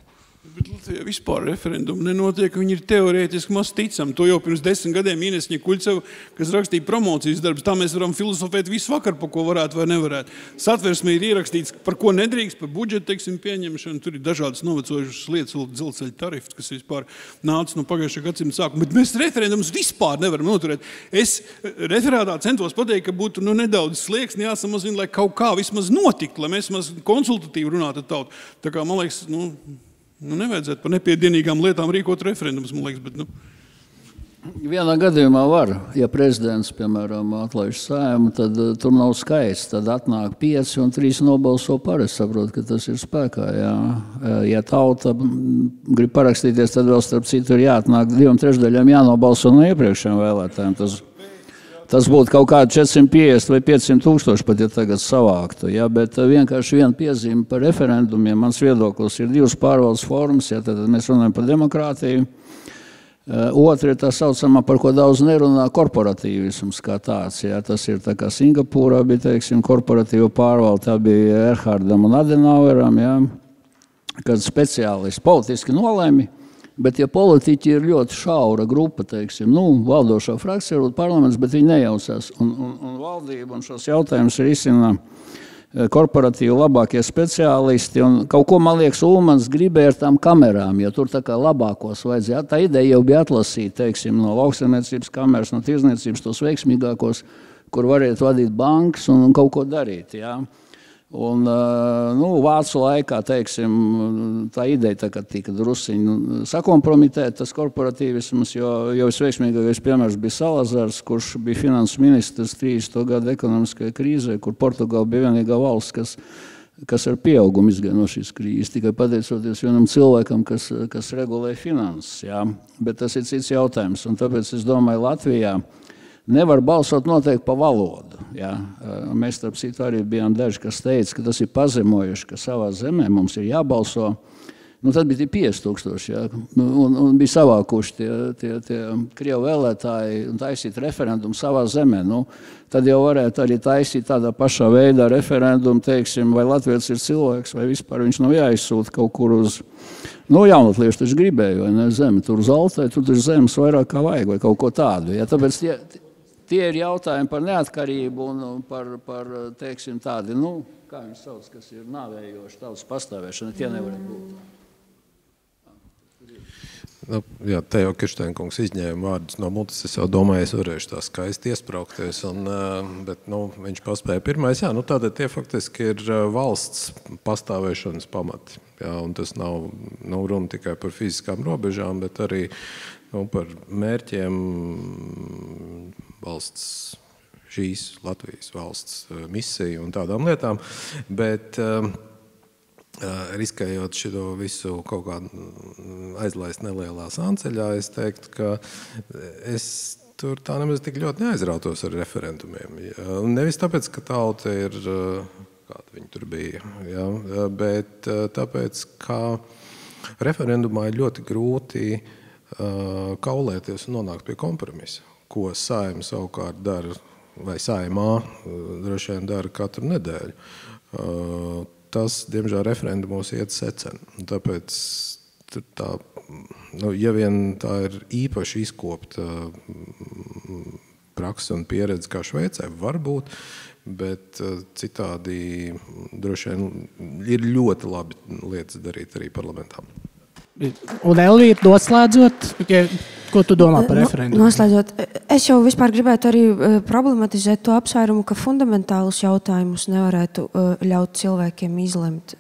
Bet Latvijā vispār referendumu nenotiek, viņi ir teorētiski maz ticami. To jau pirms 10 gadiem Inesņa Kuļceva, kas rakstīja promocijas darbus, tā mēs varam filozofēt visu vakaru, par ko varētu vai nevarētu. Satversmē ir ierakstīts, par ko nedrīkst, par budžetu, pieņemšanu, tur ir dažādas novecojušas lietas, dzelzceļa tarifi, kas vispār nāca no pagājušā gadsimta sākuma. Bet mēs referendumus vispār nevaram noturēt. Es referātā centos pateikt, ka būtu nedaudz slieksni jāsamazina, lai kaut kā vismaz notiktu, lai mēs maz konsultatīvi runātu ar tautu. Tā kā, man liekas, nevajadzētu par nepiedienīgām lietām rīkot referendumus, man liekas, bet, Vienā gadījumā var, ja prezidents, piemēram, atlaiž Saeimu, tad tur nav skaits, tad atnāk 5 un 3 nobalso par. Es saprotu, ka tas ir spēkā, jā. Ja tauta grib parakstīties, tad vēl starp citu ir jāatnāk 2/3 jānobalso no iepriekšējiem vēlētājiem. Tas būtu kaut kādi 450 vai 500 tūkstoši pat, ja tagad savāktu. Ja? Bet vienkārši viena piezīme par referendumiem. Mans viedoklis ir divas pārvaldes formas, ja tad mēs runājam par demokrātiju. Otra ir tā saucamā, par ko daudz nerunā, korporatīvisms kā tāds. Ja? Tas ir tā kā Singapūrā bija, teiksim, korporatīva pārvalde, tā bija Erhardam un Adenaueram, ja? Kad speciālisti politiski nolēmi, bet ja politiķi ir ļoti šaura grupa, teiksim, valdošā frakcija, varbūt parlaments, bet viņi nejaucās. Un valdība un šos jautājumus risina korporatīvi labākie speciālisti, un kaut ko, man liekas, Ulmans gribēja ar tām kamerām, jo tur tā kā labākos vajadzēja. Tā ideja jau bija atlasīt, teiksim, no lauksaimniecības kameras, no tirdzniecības tos veiksmīgākos, kur varētu vadīt bankas un kaut ko darīt, jā. Un, vācu laikā, teiksim, tā ideja tā, tika drusiņi sakompromitēt, tas korporatīvisms, jo visveiksmīgākais piemērs bija Salazars, kurš bija finanses ministrs 30. gadu ekonomiskajā krīzē, kur Portugāla bija vienīgā valsts, kas ar pieaugumu izgāja no šīs krīzes, tikai pateicoties vienam cilvēkam, kas regulē finanses. Jā. Bet tas ir cits jautājums, un tāpēc es domāju, Latvijā nevar balsot noteikti pa valodu. Ja? Mēs, starp citu, arī bijām daži, kas teica, ka tas ir pazemojuši, ka savā zemē mums ir jābalso. Tad bija 50,000, ja? un bija savākuši tie Krievu vēlētāji un taisīt referendumu savā zemē. Tad jau varētu arī taisīt tādā pašā veidā referendumu, teiksim, vai Latvijas ir cilvēks, vai vispār viņš nav jāizsūta kaut kur uz... Jaunatlieši taču gribēja, vai ne, zemi, tur uz Altai, tur taču zemes vairāk kā vajag, vai kaut ko tādu. Ja? Tāpēc tie ir jautājumi par neatkarību un par teiksim, tādi, kā viņi sauc, kas ir nāvējoši tautas pastāvēšana, tie nevar būt. Jā, te jau Kiršteinkungs izņēma vārdus no mutes, es jau domāju, es varēšu tā skaisti iespraukties, bet viņš paspēja pirmais. Jā, tātad tie faktiski ir valsts pastāvēšanas pamati. Jā, un tas nav runa tikai par fiziskām robežām, bet arī par mērķiem valsts, šīs Latvijas valsts misiju un tādām lietām. Bet riskējot šito visu kaut kā aizlaist nelielā sānceļā, es teiktu, ka es tur tā nemaz tik ļoti neaizrautos ar referendumiem. Nevis tāpēc, ka tauta ir, kāda viņa tur bija, ja, bet tāpēc, ka referendumā ir ļoti grūti kaulēties un nonākt pie kompromisa, ko Saeima savukārt dara, vai Saeimā droši vien dara katru nedēļu. Tas, diemžēl, referendumos iet secen. Tāpēc, ja vien tā ir īpaši izkopta praksa un pieredze kā Šveicē, varbūt, bet citādi droši vien ir ļoti labi lietas darīt arī parlamentā. Un Elvīra, noslēdzot, ko tu domā par referendumu? Noslēdzot, es jau vispār gribētu arī problematizēt to apsvērumu, ka fundamentālus jautājumus nevarētu ļaut cilvēkiem izlemt.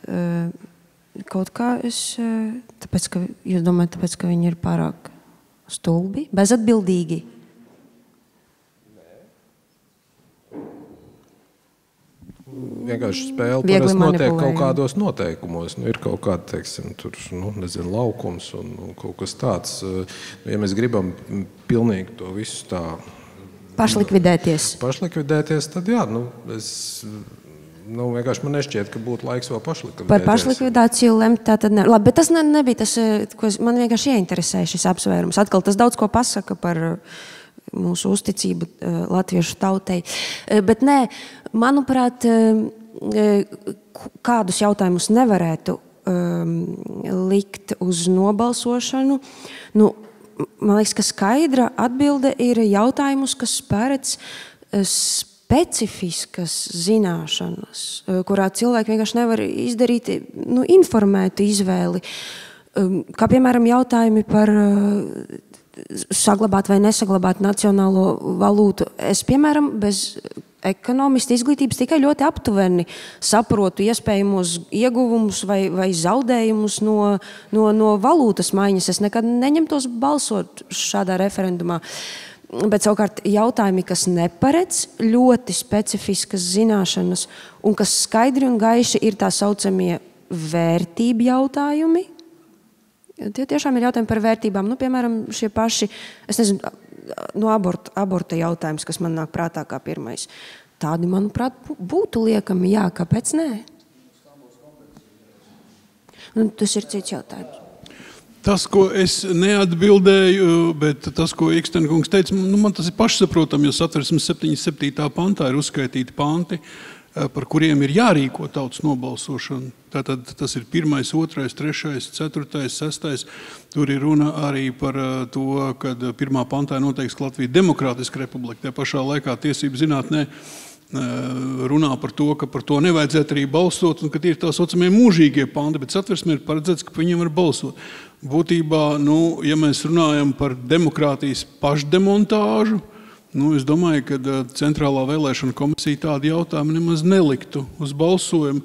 Kaut kā tāpēc, ka jūs domājat, tāpēc, ka viņi ir pārāk stulbi, bezatbildīgi? Vienkārši spēle parasti notiek kaut kādos noteikumos. Ir kaut kāda, teiksim, tur, laukums un kaut kas tāds. Ja mēs gribam pilnīgi to visu tā... Pašlikvidēties, tad jā, vienkārši man nešķiet, ka būtu laiks vēl pašlikvidēties. Par pašlikvidāciju lemt tā tad ne. Labi, bet tas nebija tas, ko man vienkārši ieinteresēja šis apsvērums. Atkal tas daudz ko pasaka par mūsu uzticību latviešu tautai. Bet nē, manuprāt, kādus jautājumus nevarētu likt uz nobalsošanu. Man liekas, ka skaidra atbilde ir jautājumus, kas paredz specifiskas zināšanas, kurā cilvēki vienkārši nevar izdarīt informētu izvēli. Kā piemēram jautājumi par saglabāt vai nesaglabāt nacionālo valūtu. Es, piemēram, bez ekonomista izglītības tikai ļoti aptuveni saprotu iespējamos ieguvumus vai zaudējumus no valūtas maiņas. Es nekad neņemtos balsot šādā referendumā. Bet savukārt jautājumi, kas neparedz ļoti specifiskas zināšanas un kas skaidri un gaiši ir tā saucamie vērtību jautājumi. Tie tiešām ir jautājumi par vērtībām. Piemēram, šie paši, es nezinu, aborta jautājums, kas man nāk prātā kā pirmais. Tādi, manuprāt, būtu liekami, jā, kāpēc nē? Tas ir cits jautājums. Tas, ko es neatbildēju, bet tas, ko Ikstenkungs teica, man tas ir pašsaprotam, jo Satversmes 77. pantā ir uzskaitīti panti, par kuriem ir jārīko tautas nobalsošana. Tātad tas ir 1., 2., 3., 4., 6. Tur ir runa arī par to, kad 1. pantā noteikts, ka Latvija ir demokrātiska republika. Tajā pašā laikā tiesību zinātnē runā par to, ka par to nevajadzētu arī balsot, un ka tie ir tā saucamie mūžīgie panti, bet Satversmē ir paredzēts, ka viņiem var balsot. Būtībā, ja mēs runājam par demokrātijas pašdemontāžu, es domāju, ka Centrālā vēlēšana komisija tādu jautājumu nemaz neliktu uz balsojumu,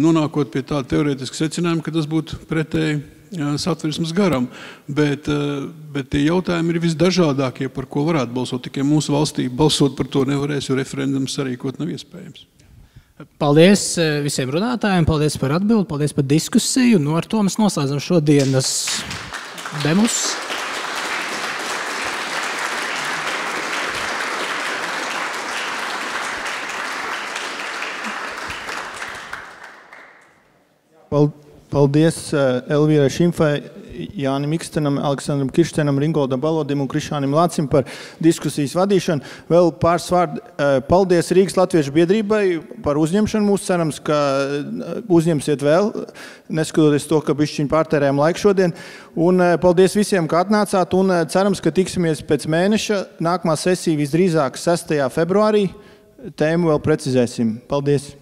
nonākot pie tāda teorētiska secinājuma, ka tas būtu pretēji Satversmes garam. Bet tie jautājumi ir visdažādākie, par ko varētu balsot. Tikai mūsu valstī balsot par to nevarēs, jo referendums sarīkot nav iespējams. Paldies visiem runātājiem, paldies par atbildi, paldies par diskusiju. Ar to mēs noslēdzam šodienas demus. Paldies Elvīrai Šimfai, Jānim Ikstenam, Aleksandram Kirštenam, Ringoldam Balodim un Krišānim Lācim par diskusijas vadīšanu. Vēl pāris vārdi. Paldies Rīgas Latviešu biedrībai par uzņemšanu. Mūs cerams, ka uzņemsiet vēl, neskatoties to, ka bišķiņ pārtērējam laiku šodien. Un paldies visiem, ka atnācāt, un cerams, ka tiksimies pēc mēneša. Nākamā sesija visdrīzāk 6. februārī. Tēmu vēl precizēsim. Paldies!